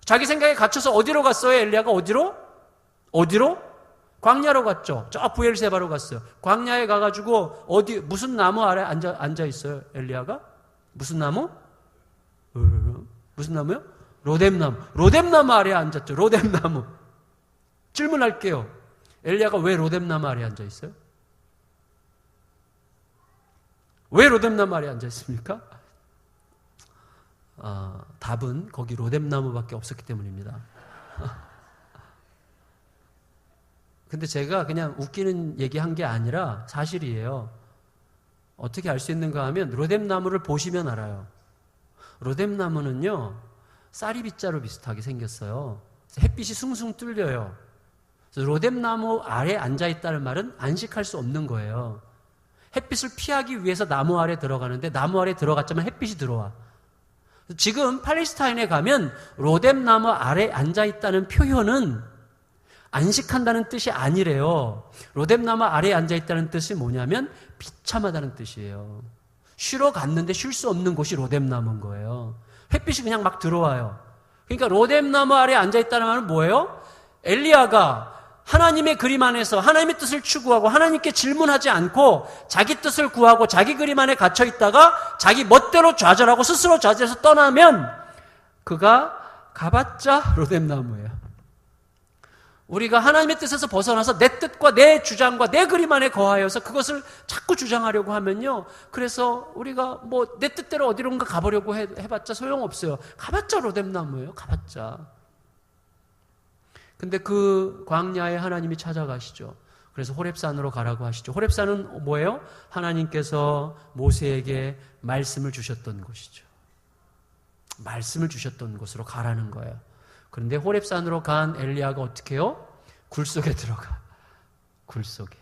자기 생각에 갇혀서 어디로 갔어요? 엘리야가 어디로? 광야로 갔죠. 저 부엘세바로 갔어요. 광야에 가가지고 무슨 나무 아래 앉아 있어요? 엘리야가 무슨 나무? 무슨 나무요? 로뎀나무 아래에 앉았죠. 로뎀나무. 질문할게요. 엘리야가 왜 로뎀나무 아래에 앉아 있어요? 왜 로뎀나무 아래에 앉아 있습니까? 답은 거기 로뎀나무밖에 없었기 때문입니다. 근데 제가 그냥 웃기는 얘기한 게 아니라 사실이에요. 어떻게 알 수 있는가 하면 로뎀나무를 보시면 알아요. 로뎀나무는요, 쌀이빗자루 비슷하게 생겼어요. 햇빛이 숭숭 뚫려요. 그래서 로뎀나무 아래에 앉아있다는 말은 안식할 수 없는 거예요. 햇빛을 피하기 위해서 나무 아래 들어가는데 나무 아래 들어갔자면 햇빛이 들어와. 지금 팔레스타인에 가면 로뎀나무 아래 앉아있다는 표현은 안식한다는 뜻이 아니래요. 로뎀나무 아래에 앉아있다는 뜻이 뭐냐면 비참하다는 뜻이에요. 쉬러 갔는데 쉴 수 없는 곳이 로뎀나무인 거예요. 햇빛이 그냥 막 들어와요. 그러니까 로뎀나무 아래에 앉아있다는 말은 뭐예요? 엘리야가 하나님의 그림 안에서 하나님의 뜻을 추구하고 하나님께 질문하지 않고 자기 뜻을 구하고 자기 그림 안에 갇혀 있다가 자기 멋대로 좌절하고 스스로 좌절해서 떠나면 그가 가봤자 로뎀나무예요. 우리가 하나님의 뜻에서 벗어나서 내 뜻과 내 주장과 내 그림 안에 거하여서 그것을 자꾸 주장하려고 하면요, 그래서 우리가 내 뜻대로 어디론가 가보려고 해봤자 소용없어요. 가봤자 로뎀나무예요. 가봤자. 근데 그 광야에 하나님이 찾아가시죠. 그래서 호렙산으로 가라고 하시죠. 호렙산은 뭐예요? 하나님께서 모세에게 말씀을 주셨던 곳이죠. 말씀을 주셨던 곳으로 가라는 거예요. 그런데 호렙산으로 간 엘리야가 어떻게 해요? 굴 속에 들어가. 굴 속에.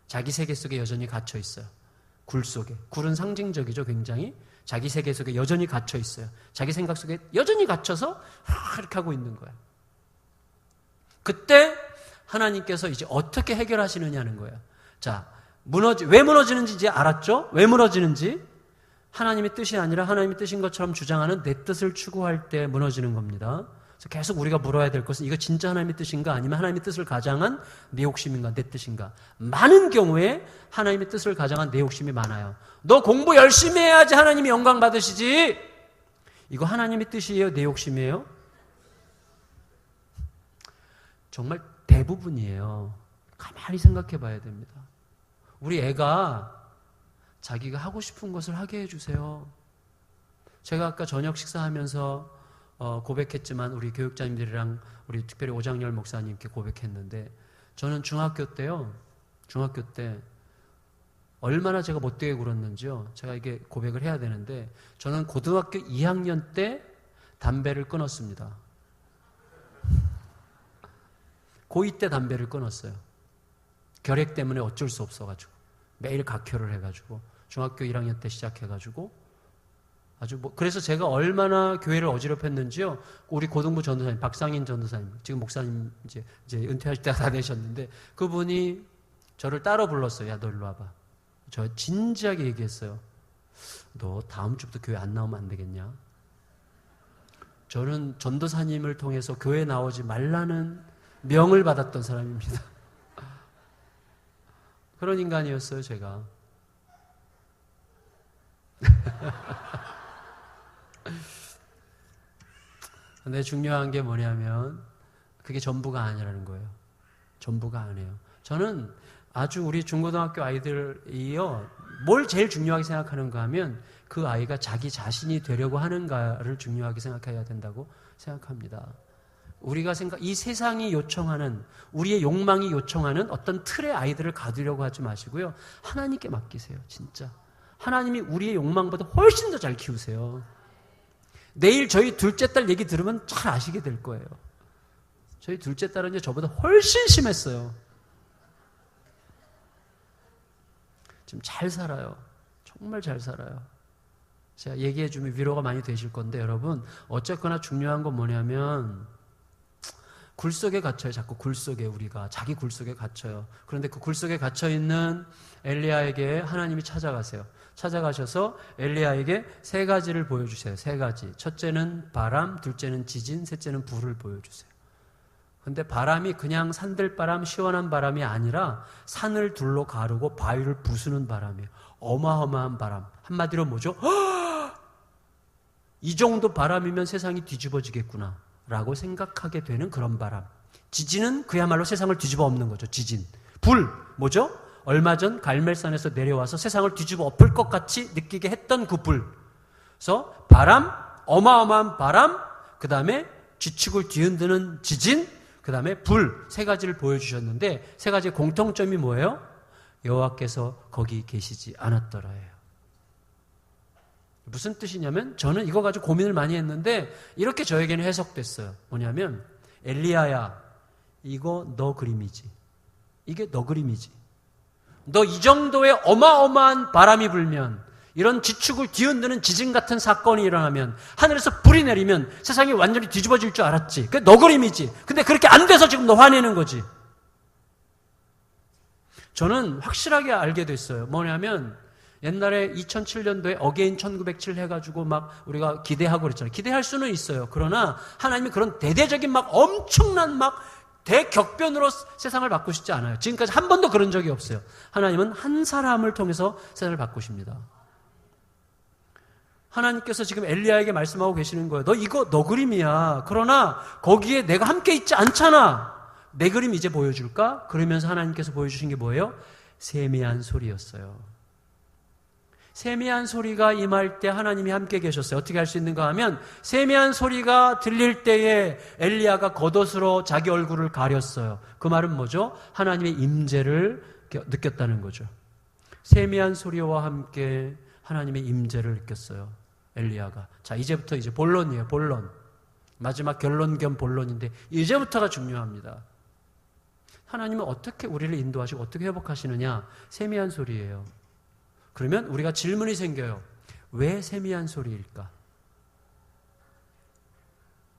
자기 세계 속에 여전히 갇혀 있어요. 굴 속에. 굴은 상징적이죠, 굉장히. 자기 세계 속에 여전히 갇혀 있어요. 자기 생각 속에 여전히 갇혀서 이렇게 하고 있는 거예요. 그때 하나님께서 이제 어떻게 해결하시느냐는 거예요. 자, 왜 무너지는지 이제 알았죠? 왜 무너지는지? 하나님의 뜻이 아니라 하나님의 뜻인 것처럼 주장하는 내 뜻을 추구할 때 무너지는 겁니다. 그래서 계속 우리가 물어야 될 것은 이거 진짜 하나님의 뜻인가 아니면 하나님의 뜻을 가장한 내 욕심인가 내 뜻인가. 많은 경우에 하나님의 뜻을 가장한 내 욕심이 많아요. 너 공부 열심히 해야지 하나님이 영광 받으시지. 이거 하나님의 뜻이에요? 내 욕심이에요? 정말 대부분이에요. 가만히 생각해 봐야 됩니다. 우리 애가 자기가 하고 싶은 것을 하게 해주세요. 제가 아까 저녁 식사하면서 고백했지만 우리 교육자님들이랑 우리 특별히 오장열 목사님께 고백했는데, 저는 중학교 때 얼마나 제가 못되게 굴었는지요. 제가 이게 고백을 해야 되는데, 저는 고등학교 2학년 때 담배를 끊었습니다. 고2 때 담배를 끊었어요. 결핵 때문에 어쩔 수 없어가지고 매일 각혈을 해가지고 중학교 1학년 때 시작해가지고 아주 그래서 제가 얼마나 교회를 어지럽혔는지요. 우리 고등부 전도사님 박상인 전도사님, 지금 목사님 이제 은퇴하실 때가 다 되셨는데, 그분이 저를 따로 불렀어요. 야, 너 일로 와봐. 저 진지하게 얘기했어요. 너 다음 주부터 교회 안 나오면 안 되겠냐? 저는 전도사님을 통해서 교회 나오지 말라는 명을 받았던 사람입니다. 그런 인간이었어요, 제가. 근데 중요한 게 뭐냐면 그게 전부가 아니라는 거예요. 전부가 아니에요. 저는 아주 우리 중고등학교 아이들이요, 뭘 제일 중요하게 생각하는가 하면 그 아이가 자기 자신이 되려고 하는가를 중요하게 생각해야 된다고 생각합니다. 우리가 이 세상이 요청하는, 우리의 욕망이 요청하는 어떤 틀의 아이들을 가두려고 하지 마시고요. 하나님께 맡기세요, 진짜. 하나님이 우리의 욕망보다 훨씬 더 잘 키우세요. 내일 저희 둘째 딸 얘기 들으면 잘 아시게 될 거예요. 저희 둘째 딸은 저보다 훨씬 심했어요. 지금 잘 살아요. 정말 잘 살아요. 제가 얘기해주면 위로가 많이 되실 건데, 여러분, 어쨌거나 중요한 건 뭐냐면 굴 속에 갇혀요. 자꾸 굴 속에, 우리가 자기 굴 속에 갇혀요. 그런데 그 굴 속에 갇혀있는 엘리야에게 하나님이 찾아가셔서 엘리야에게 세 가지를 보여주세요. 세 가지. 첫째는 바람, 둘째는 지진, 셋째는 불을 보여주세요. 근데 바람이 그냥 산들바람, 시원한 바람이 아니라 산을 둘러 가르고 바위를 부수는 바람이에요. 어마어마한 바람. 한마디로 뭐죠? 이 정도 바람이면 세상이 뒤집어지겠구나 라고 생각하게 되는 그런 바람. 지진은 그야말로 세상을 뒤집어 엎는 거죠. 지진. 불, 뭐죠? 얼마 전 갈멜산에서 내려와서 세상을 뒤집어 엎을 것 같이 느끼게 했던 그 불. 그래서 바람, 어마어마한 바람, 그 다음에 지축을 뒤흔드는 지진, 그 다음에 불, 세 가지를 보여주셨는데 세 가지의 공통점이 뭐예요? 여호와께서 거기 계시지 않았더라예요. 무슨 뜻이냐면 저는 이거 가지고 고민을 많이 했는데 이렇게 저에게는 해석됐어요. 뭐냐면 엘리야야, 이거 너 그림이지. 이게 너 그림이지. 너 이 정도의 어마어마한 바람이 불면, 이런 지축을 뒤흔드는 지진 같은 사건이 일어나면, 하늘에서 불이 내리면 세상이 완전히 뒤집어질 줄 알았지. 그게 너 그림이지. 근데 그렇게 안 돼서 지금 너 화내는 거지. 저는 확실하게 알게 됐어요. 뭐냐면 옛날에 2007년도에 어게인 1907 해가지고 막 우리가 기대하고 그랬잖아요. 기대할 수는 있어요. 그러나 하나님이 그런 대대적인 막 엄청난 막 대격변으로 세상을 바꾸시지 않아요. 지금까지 한 번도 그런 적이 없어요. 하나님은 한 사람을 통해서 세상을 바꾸십니다. 하나님께서 지금 엘리야에게 말씀하고 계시는 거예요. 너 이거 너 그림이야. 그러나 거기에 내가 함께 있지 않잖아. 내 그림 이제 보여줄까? 그러면서 하나님께서 보여주신 게 뭐예요? 세미한 소리였어요. 세미한 소리가 임할 때 하나님이 함께 계셨어요. 어떻게 할 수 있는가 하면 세미한 소리가 들릴 때에 엘리야가 겉옷으로 자기 얼굴을 가렸어요. 그 말은 뭐죠? 하나님의 임재를 느꼈다는 거죠. 세미한 소리와 함께 하나님의 임재를 느꼈어요. 엘리야가. 자, 이제부터 이제 본론이에요. 본론. 마지막 결론 겸 본론인데 이제부터가 중요합니다. 하나님은 어떻게 우리를 인도하시고 어떻게 회복하시느냐? 세미한 소리예요. 그러면 우리가 질문이 생겨요. 왜 세미한 소리일까?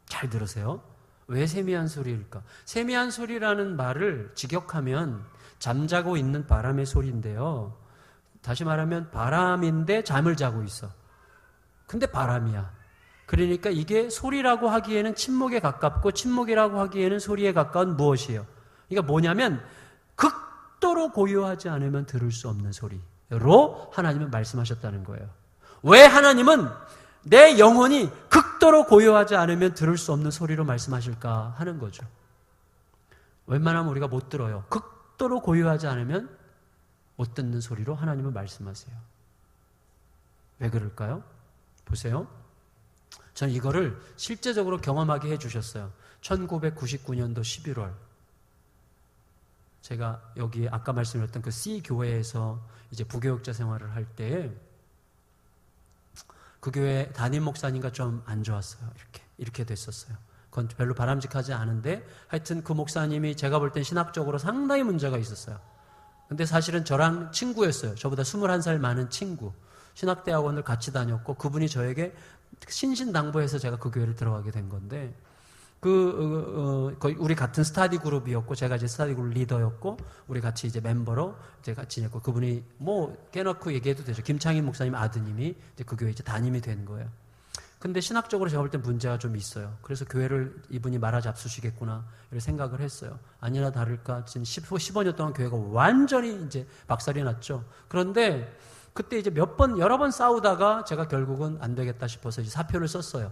잘 들으세요. 왜 세미한 소리일까? 세미한 소리라는 말을 직역하면 잠자고 있는 바람의 소리인데요. 다시 말하면 바람인데 잠을 자고 있어. 근데 바람이야. 그러니까 이게 소리라고 하기에는 침묵에 가깝고 침묵이라고 하기에는 소리에 가까운 무엇이에요? 그러니까 뭐냐면 극도로 고요하지 않으면 들을 수 없는 소리로 하나님은 말씀하셨다는 거예요. 왜 하나님은 내 영혼이 극도로 고요하지 않으면 들을 수 없는 소리로 말씀하실까 하는 거죠. 웬만하면 우리가 못 들어요. 극도로 고요하지 않으면 못 듣는 소리로 하나님은 말씀하세요. 왜 그럴까요? 보세요. 전 이거를 실제적으로 경험하게 해주셨어요. 1999년도 11월 제가 여기 아까 말씀드렸던 그 C교회에서 이제 부교육자 생활을 할 때에 그 교회 담임 목사님과 좀 안 좋았어요. 이렇게 됐었어요. 그건 별로 바람직하지 않은데 하여튼 그 목사님이 제가 볼 땐 신학적으로 상당히 문제가 있었어요. 근데 사실은 저랑 친구였어요. 저보다 21살 많은 친구. 신학대학원을 같이 다녔고 그분이 저에게 신신당부해서 제가 그 교회를 들어가게 된 건데 거의 우리 같은 스타디 그룹이었고 제가 이제 스타디 그룹 리더였고 우리 같이 이제 멤버로 이제 같이 지냈고 그분이 뭐 깨놓고 얘기해도 되죠. 김창인 목사님 아드님이 이제 그 교회 이제 담임이 된 거예요. 근데 신학적으로 제가 볼 때 문제가 좀 있어요. 그래서 교회를 이분이 말아 잡수시겠구나 이렇게 생각을 했어요. 아니나 다를까 지금 15년 동안 교회가 완전히 이제 박살이 났죠. 그런데 그때 이제 여러 번 싸우다가 제가 결국은 안 되겠다 싶어서 이제 사표를 썼어요.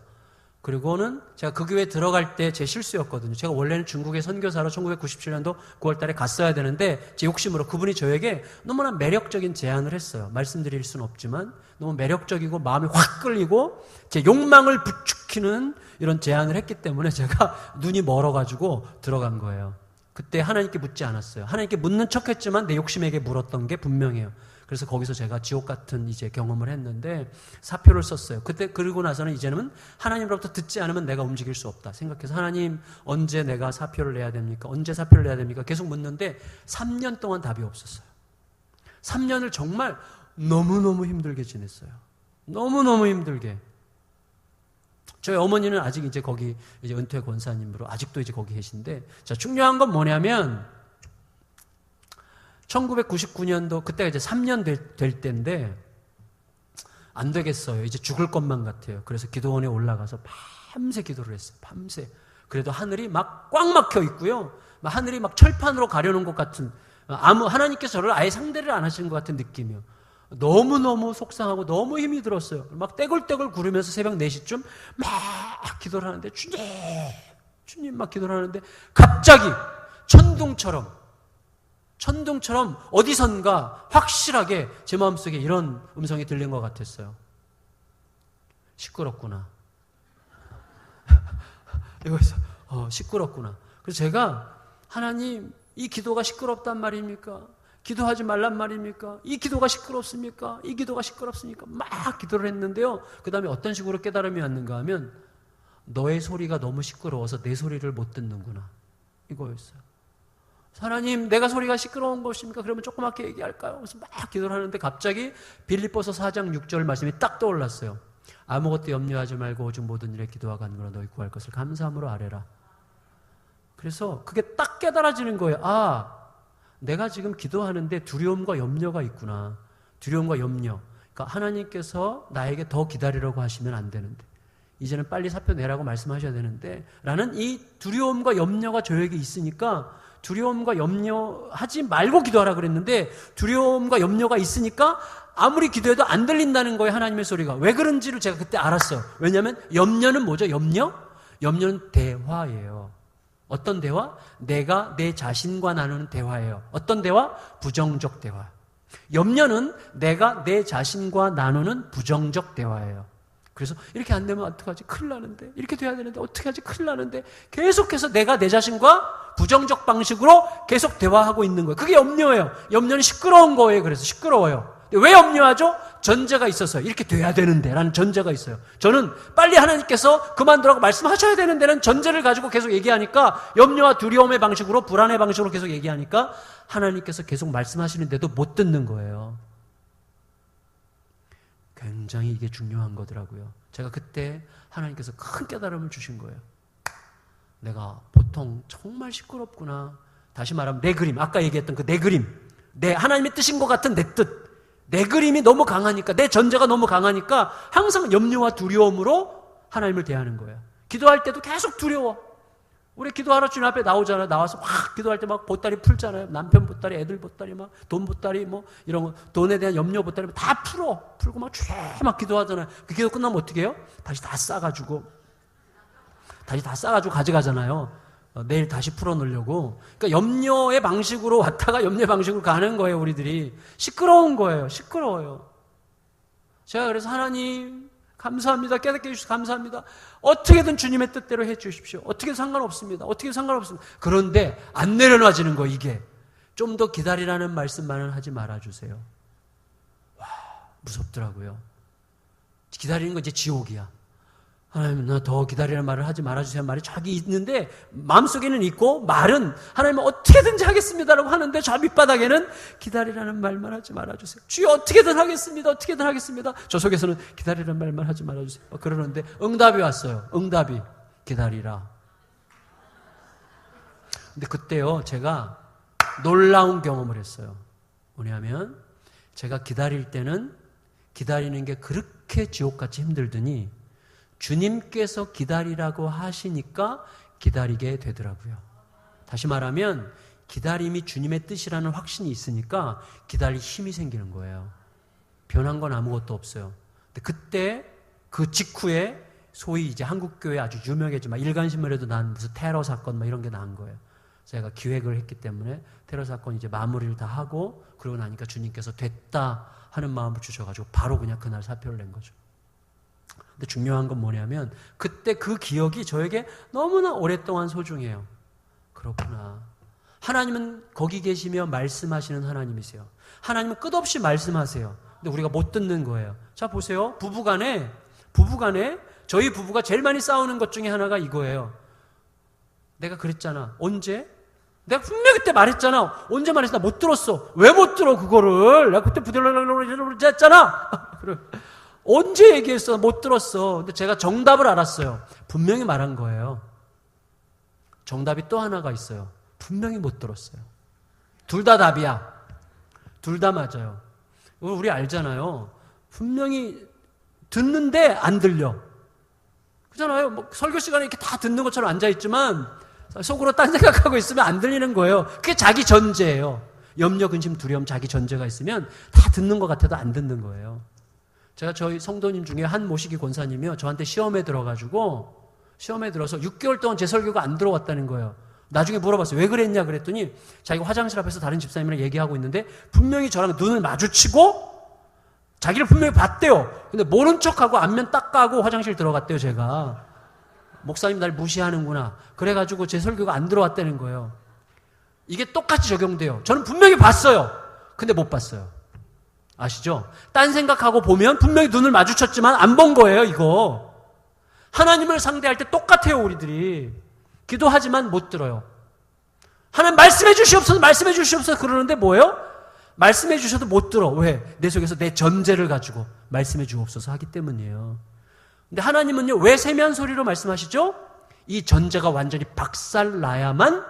그리고는 제가 그 교회에 들어갈 때 제 실수였거든요. 제가 원래는 중국에 선교사로 1997년도 9월 달에 갔어야 되는데 제 욕심으로 그분이 저에게 너무나 매력적인 제안을 했어요. 말씀드릴 수는 없지만 너무 매력적이고 마음이 확 끌리고 제 욕망을 부추기는 이런 제안을 했기 때문에 제가 눈이 멀어가지고 들어간 거예요. 그때 하나님께 묻지 않았어요. 하나님께 묻는 척했지만 내 욕심에게 물었던 게 분명해요. 그래서 거기서 제가 지옥 같은 이제 경험을 했는데 사표를 썼어요. 그리고 나서는 이제는 하나님으로부터 듣지 않으면 내가 움직일 수 없다 생각해서 하나님 언제 내가 사표를 내야 됩니까? 언제 사표를 내야 됩니까? 계속 묻는데 3년 동안 답이 없었어요. 3년을 정말 너무너무 힘들게 지냈어요. 너무너무 힘들게. 저희 어머니는 아직 이제 거기 이제 은퇴 권사님으로 아직도 이제 거기 계신데 자, 중요한 건 뭐냐면 1999년도 그때가 이제 3년 될 때인데 안 되겠어요. 이제 죽을 것만 같아요. 그래서 기도원에 올라가서 밤새 기도를 했어요. 밤새. 그래도 하늘이 막 꽉 막혀 있고요. 하늘이 막 철판으로 가려놓은 것 같은 하나님께서 저를 아예 상대를 안 하시는 것 같은 느낌이요. 너무너무 속상하고 너무 힘이 들었어요. 막 떼굴떼굴 구르면서 새벽 4시쯤 막 기도를 하는데 주님 막 기도를 하는데 갑자기 천둥처럼 어디선가 확실하게 제 마음속에 이런 음성이 들린 것 같았어요. 시끄럽구나. 이거에서 시끄럽구나. 그래서 제가 하나님 이 기도가 시끄럽단 말입니까? 기도하지 말란 말입니까? 이 기도가 시끄럽습니까? 이 기도가 시끄럽습니까? 막 기도를 했는데요. 그 다음에 어떤 식으로 깨달음이 왔는가 하면 너의 소리가 너무 시끄러워서 내 소리를 못 듣는구나. 이거였어요. 하나님 내가 소리가 시끄러운 것입니까? 그러면 조그맣게 얘기할까요? 그래서 막 기도를 하는데 갑자기 빌립보서 4장 6절 말씀이 딱 떠올랐어요. 아무것도 염려하지 말고 오직 모든 일에 기도와 간구로 너희 구할 것을 감사함으로 아뢰라. 그래서 그게 딱 깨달아지는 거예요. 내가 지금 기도하는데 두려움과 염려가 있구나. 두려움과 염려. 그러니까 하나님께서 나에게 더 기다리라고 하시면 안 되는데 이제는 빨리 사표 내라고 말씀하셔야 되는데 라는 이 두려움과 염려가 저에게 있으니까 두려움과 염려하지 말고 기도하라 그랬는데 두려움과 염려가 있으니까 아무리 기도해도 안 들린다는 거예요. 하나님의 소리가. 왜 그런지를 제가 그때 알았어요. 왜냐하면 염려는 뭐죠? 염려는 대화예요. 어떤 대화? 내가 내 자신과 나누는 대화예요. 어떤 대화? 부정적 대화. 염려는 내가 내 자신과 나누는 부정적 대화예요. 그래서 이렇게 안 되면 어떡하지? 큰일 나는데. 이렇게 돼야 되는데 어떻게 하지? 큰일 나는데. 계속해서 내가 내 자신과 부정적 방식으로 계속 대화하고 있는 거예요. 그게 염려예요. 염려는 시끄러운 거예요. 그래서 시끄러워요. 왜 염려하죠? 전제가 있어서요. 이렇게 돼야 되는데 라는 전제가 있어요. 저는 빨리 하나님께서 그만두라고 말씀하셔야 되는데 라는 전제를 가지고 계속 얘기하니까 염려와 두려움의 방식으로 불안의 방식으로 계속 얘기하니까 하나님께서 계속 말씀하시는데도 못 듣는 거예요. 굉장히 이게 중요한 거더라고요. 제가 그때 하나님께서 큰 깨달음을 주신 거예요. 내가 보통 정말 시끄럽구나. 다시 말하면 내 그림, 아까 얘기했던 그 내 그림, 내 하나님의 뜻인 것 같은 내 뜻, 내 그림이 너무 강하니까, 내 전제가 너무 강하니까 항상 염려와 두려움으로 하나님을 대하는 거예요. 기도할 때도 계속 두려워. 우리 기도하러 주님 앞에 나오잖아요. 나와서 막 기도할 때 막 보따리 풀잖아요. 남편 보따리, 애들 보따리, 막 돈 보따리, 뭐 이런 거, 돈에 대한 염려 보따리 다 풀고 막 기도하잖아요. 그 기도 끝나면 어떻게 해요? 다시 다 싸가지고 가져가잖아요. 내일 다시 풀어놓으려고. 그러니까 염려의 방식으로 왔다가 염려의 방식으로 가는 거예요, 우리들이. 시끄러운 거예요. 시끄러워요. 제가 그래서 하나님, 감사합니다. 깨닫게 해주셔서 감사합니다. 어떻게든 주님의 뜻대로 해 주십시오. 어떻게든 상관없습니다. 그런데 안 내려놔지는 거, 이게. 좀 더 기다리라는 말씀만은 하지 말아주세요. 와, 무섭더라고요. 기다리는 거 이제 지옥이야. 하나님, 나 더 기다리라는 말을 하지 말아주세요. 말이 저기 있는데, 마음속에는 있고, 말은 하나님 어떻게든지 하겠습니다라고 하는데, 저 밑바닥에는 기다리라는 말만 하지 말아주세요. 주여 어떻게든 하겠습니다. 저 속에서는 기다리라는 말만 하지 말아주세요. 그러는데, 응답이 왔어요. 응답이. 기다리라. 근데 그때요, 제가 놀라운 경험을 했어요. 뭐냐면, 제가 기다릴 때는 기다리는 게 그렇게 지옥같이 힘들더니, 주님께서 기다리라고 하시니까 기다리게 되더라고요. 다시 말하면 기다림이 주님의 뜻이라는 확신이 있으니까 기다릴 힘이 생기는 거예요. 변한 건 아무것도 없어요. 근데 그때 그 직후에 소위 이제 한국교회 아주 유명해지만 일간신문에도 난 무슨 테러 사건 막 이런 게 난 거예요. 제가 기획을 했기 때문에 테러 사건 이제 마무리를 다 하고 그러고 나니까 주님께서 됐다 하는 마음을 주셔가지고 바로 그냥 그날 사표를 낸 거죠. 근데 중요한 건 뭐냐면 그때 그 기억이 저에게 너무나 오랫동안 소중해요. 그렇구나. 하나님은 거기 계시며 말씀하시는 하나님이세요. 하나님은 끝없이 말씀하세요. 근데 우리가 못 듣는 거예요. 자, 보세요. 부부간에 저희 부부가 제일 많이 싸우는 것 중에 하나가 이거예요. 내가 그랬잖아. 언제? 내가 분명히 그때 말했잖아. 언제 말했어? 나 못 들었어. 왜 못 들어 그거를? 내가 그때 부들러러러러 했잖아. 언제 얘기했어? 못 들었어. 근데 제가 정답을 알았어요. 분명히 말한 거예요. 정답이 또 하나가 있어요. 분명히 못 들었어요. 둘 다 답이야. 둘 다 맞아요. 우리 알잖아요. 분명히 듣는데 안 들려. 그렇잖아요. 뭐 설교 시간에 이렇게 다 듣는 것처럼 앉아있지만 속으로 딴 생각하고 있으면 안 들리는 거예요. 그게 자기 전제예요. 염려, 근심, 두려움, 자기 전제가 있으면 다 듣는 것 같아도 안 듣는 거예요. 제가 저희 성도님 중에 한 모시기 권사님이요. 저한테 시험에 들어서 6개월 동안 제 설교가 안 들어왔다는 거예요. 나중에 물어봤어요. 왜 그랬냐 그랬더니 자기가 화장실 앞에서 다른 집사님이랑 얘기하고 있는데 분명히 저랑 눈을 마주치고 자기를 분명히 봤대요. 근데 모른 척하고 안면 닦아고 화장실 들어갔대요, 제가. 목사님 날 무시하는구나. 그래가지고 제 설교가 안 들어왔다는 거예요. 이게 똑같이 적용돼요. 저는 분명히 봤어요. 근데 못 봤어요. 아시죠? 딴 생각하고 보면 분명히 눈을 마주쳤지만 안 본 거예요, 이거. 하나님을 상대할 때 똑같아요, 우리들이. 기도하지만 못 들어요. 하나님 말씀해 주시옵소서 그러는데 뭐예요? 말씀해 주셔도 못 들어. 왜? 내 속에서 내 전제를 가지고 말씀해 주옵소서 하기 때문이에요. 근데 하나님은요, 왜 세미한 소리로 말씀하시죠? 이 전제가 완전히 박살나야만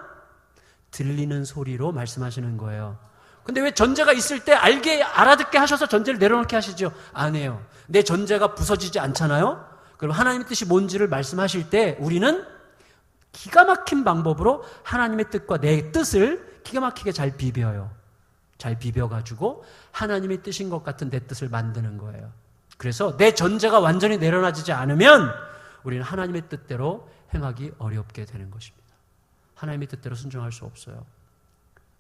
들리는 소리로 말씀하시는 거예요. 근데 왜 전제가 있을 때 알아듣게 하셔서 전제를 내려놓게 하시죠? 안 해요. 내 전제가 부서지지 않잖아요? 그럼 하나님의 뜻이 뭔지를 말씀하실 때 우리는 기가 막힌 방법으로 하나님의 뜻과 내 뜻을 기가 막히게 잘 비벼요. 잘 비벼가지고 하나님의 뜻인 것 같은 내 뜻을 만드는 거예요. 그래서 내 전제가 완전히 내려놔지지 않으면 우리는 하나님의 뜻대로 행하기 어렵게 되는 것입니다. 하나님의 뜻대로 순종할 수 없어요.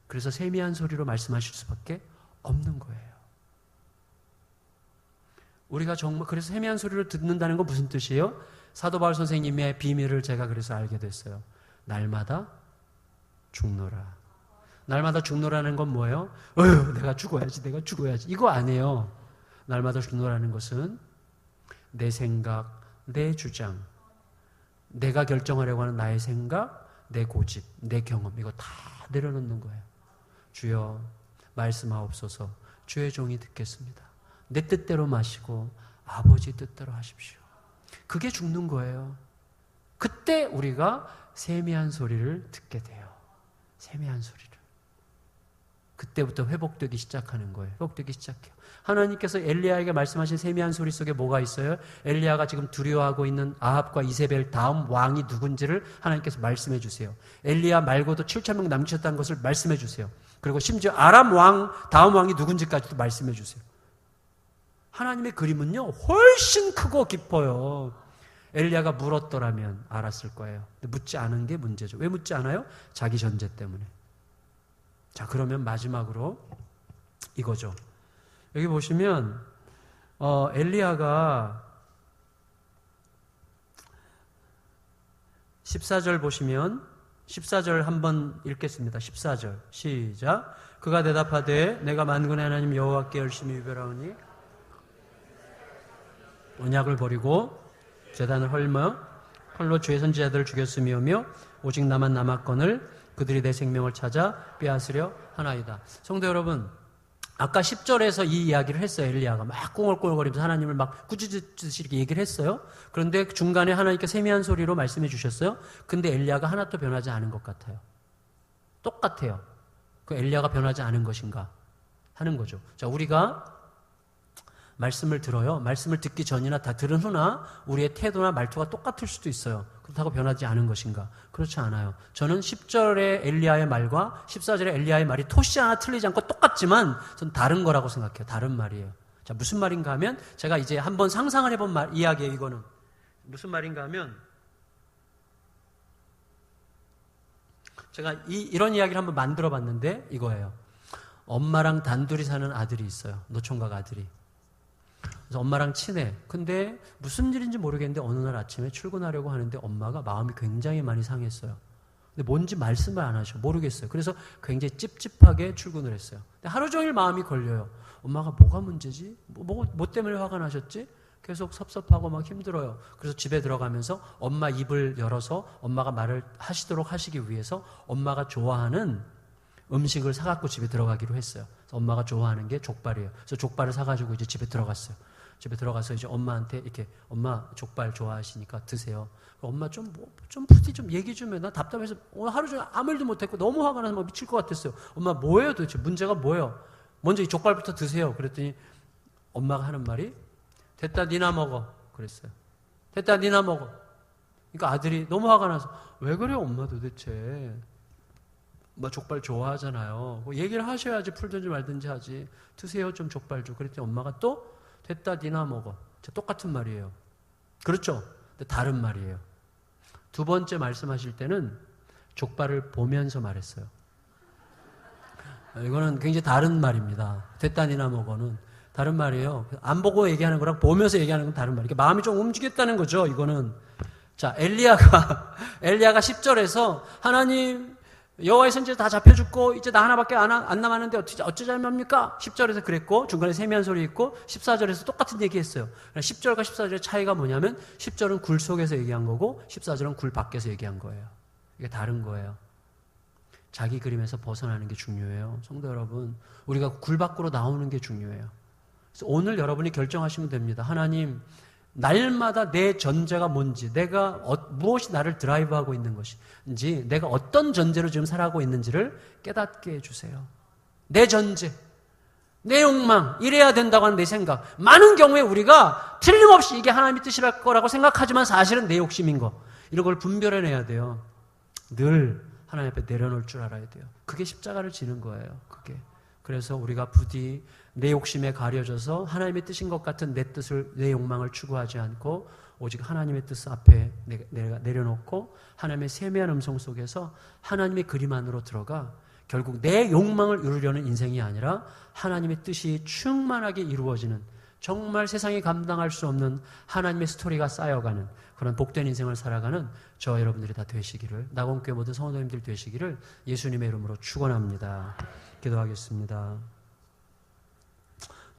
그래서 세미한 소리로 말씀하실 수밖에 없는 거예요. 우리가 정말 그래서 세미한 소리를 듣는다는 건 무슨 뜻이에요? 사도 바울 선생님의 비밀을 제가 그래서 알게 됐어요. 날마다 죽노라. 날마다 죽노라는 건 뭐예요? 내가 죽어야지. 이거 아니에요. 날마다 죽노라는 것은 내 생각, 내 주장, 내가 결정하려고 하는 나의 생각, 내 고집, 내 경험, 이거 다 내려놓는 거예요. 주여 말씀하옵소서. 주의 종이 듣겠습니다. 내 뜻대로 마시고 아버지 뜻대로 하십시오. 그게 죽는 거예요. 그때 우리가 세미한 소리를 듣게 돼요. 세미한 소리를. 그때부터 회복되기 시작하는 거예요. 회복되기 시작해요. 하나님께서 엘리야에게 말씀하신 세미한 소리 속에 뭐가 있어요? 엘리야가 지금 두려워하고 있는 아합과 이세벨 다음 왕이 누군지를 하나님께서 말씀해 주세요. 엘리야 말고도 7,000명 남기셨다는 것을 말씀해 주세요. 그리고 심지어 아람 왕 다음 왕이 누군지까지도 말씀해 주세요. 하나님의 그림은요 훨씬 크고 깊어요. 엘리야가 물었더라면 알았을 거예요. 근데 묻지 않은 게 문제죠. 왜 묻지 않아요? 자기 전제 때문에. 자, 그러면 마지막으로 이거죠. 여기 보시면 엘리야가 14절 보시면 14절 한번 읽겠습니다. 14절 시작. 그가 대답하되 내가 만군의 하나님 여호와께 열심히 유별하오니 언약을 버리고 제단을 헐며 칼로 주의 선지자들을 죽였음이오며 오직 나만 남았거늘 그들이 내 생명을 찾아 빼앗으려 하나이다. 성도 여러분, 아까 10절에서 이 이야기를 했어요. 엘리야가 막 꽁얼꽁얼거리면서 하나님을 막 꾸짖듯이 이렇게 얘기를 했어요. 그런데 중간에 하나님께 세미한 소리로 말씀해 주셨어요. 근데 엘리야가 하나도 변하지 않은 것 같아요. 똑같아요. 그 엘리야가 변하지 않은 것인가 하는 거죠. 자, 우리가 말씀을 들어요. 말씀을 듣기 전이나 다 들은 후나 우리의 태도나 말투가 똑같을 수도 있어요. 그렇다고 변하지 않은 것인가? 그렇지 않아요. 저는 10절의 엘리야의 말과 14절의 엘리야의 말이 토시 하나 틀리지 않고 똑같지만 전 다른 거라고 생각해요. 다른 말이에요. 자, 무슨 말인가 하면 제가 이제 한번 상상을 해본 이야기예요. 이거는 무슨 말인가 하면 제가 이런 이야기를 한번 만들어 봤는데 이거예요. 엄마랑 단둘이 사는 아들이 있어요. 노총각 아들이. 그래서 엄마랑 친해. 근데 무슨 일인지 모르겠는데 어느 날 아침에 출근하려고 하는데 엄마가 마음이 굉장히 많이 상했어요. 근데 뭔지 말씀을 안 하셔. 모르겠어요. 그래서 굉장히 찝찝하게 출근을 했어요. 근데 하루 종일 마음이 걸려요. 엄마가 뭐가 문제지? 뭐 때문에 화가 나셨지? 계속 섭섭하고 막 힘들어요. 그래서 집에 들어가면서 엄마 입을 열어서 엄마가 말을 하시도록 하시기 위해서 엄마가 좋아하는 음식을 사갖고 집에 들어가기로 했어요. 그래서 엄마가 좋아하는 게 족발이에요. 그래서 족발을 사가지고 이제 집에 들어갔어요. 집에 들어가서 이제 엄마한테 이렇게 엄마 족발 좋아하시니까 드세요. 엄마 좀 부디 좀 얘기 좀 해. 나 답답해서 오늘 하루 종일 아무 일도 못했고 너무 화가 나서 막 미칠 것 같았어요. 엄마 뭐예요 도대체? 문제가 뭐예요? 먼저 이 족발부터 드세요. 그랬더니 엄마가 하는 말이 됐다 니나 먹어. 그랬어요. 됐다 니나 먹어. 그러니까 아들이 너무 화가 나서 왜 그래 엄마 도대체. 엄마 족발 좋아하잖아요. 뭐 얘기를 하셔야지 풀든지 말든지 하지. 드세요 좀 족발 좀. 그랬더니 엄마가 또 됐다 니나 먹어. 똑같은 말이에요. 그렇죠? 근데 다른 말이에요. 두 번째 말씀하실 때는 족발을 보면서 말했어요. 이거는 굉장히 다른 말입니다. 됐다 니나 먹어는 다른 말이에요. 안 보고 얘기하는 거랑 보면서 얘기하는 건 다른 말이에요. 마음이 좀 움직였다는 거죠. 이거는. 자, 엘리야가 10절에서 하나님 여호와의 선지자 다 잡혀 죽고 이제 나 하나밖에 안 남았는데 어쩌자면 합니까? 10절에서 그랬고 중간에 세미한 소리 있고 14절에서 똑같은 얘기했어요. 10절과 14절의 차이가 뭐냐면 10절은 굴 속에서 얘기한 거고 14절은 굴 밖에서 얘기한 거예요. 이게 다른 거예요. 자기 그림에서 벗어나는 게 중요해요. 성도 여러분, 우리가 굴 밖으로 나오는 게 중요해요. 그래서 오늘 여러분이 결정하시면 됩니다. 하나님, 날마다 내 전제가 뭔지, 내가 무엇이 나를 드라이브하고 있는 것인지, 내가 어떤 전제로 지금 살아가고 있는지를 깨닫게 해주세요. 내 전제, 내 욕망, 이래야 된다고 하는 내 생각. 많은 경우에 우리가 틀림없이 이게 하나님의 뜻이랄 거라고 생각하지만 사실은 내 욕심인 거. 이런 걸 분별해내야 돼요. 늘 하나님 앞에 내려놓을 줄 알아야 돼요. 그게 십자가를 지는 거예요. 그게. 그래서 우리가 부디 내 욕심에 가려져서 하나님의 뜻인 것 같은 내 뜻을, 내 욕망을 추구하지 않고 오직 하나님의 뜻 앞에 내가 내려놓고 하나님의 세미한 음성 속에서 하나님의 그림 안으로 들어가 결국 내 욕망을 이루려는 인생이 아니라 하나님의 뜻이 충만하게 이루어지는 정말 세상이 감당할 수 없는 하나님의 스토리가 쌓여가는 그런 복된 인생을 살아가는 저와 여러분들이 다 되시기를, 낙원교회 모든 성도님들 되시기를 예수님의 이름으로 축원합니다. 기도하겠습니다.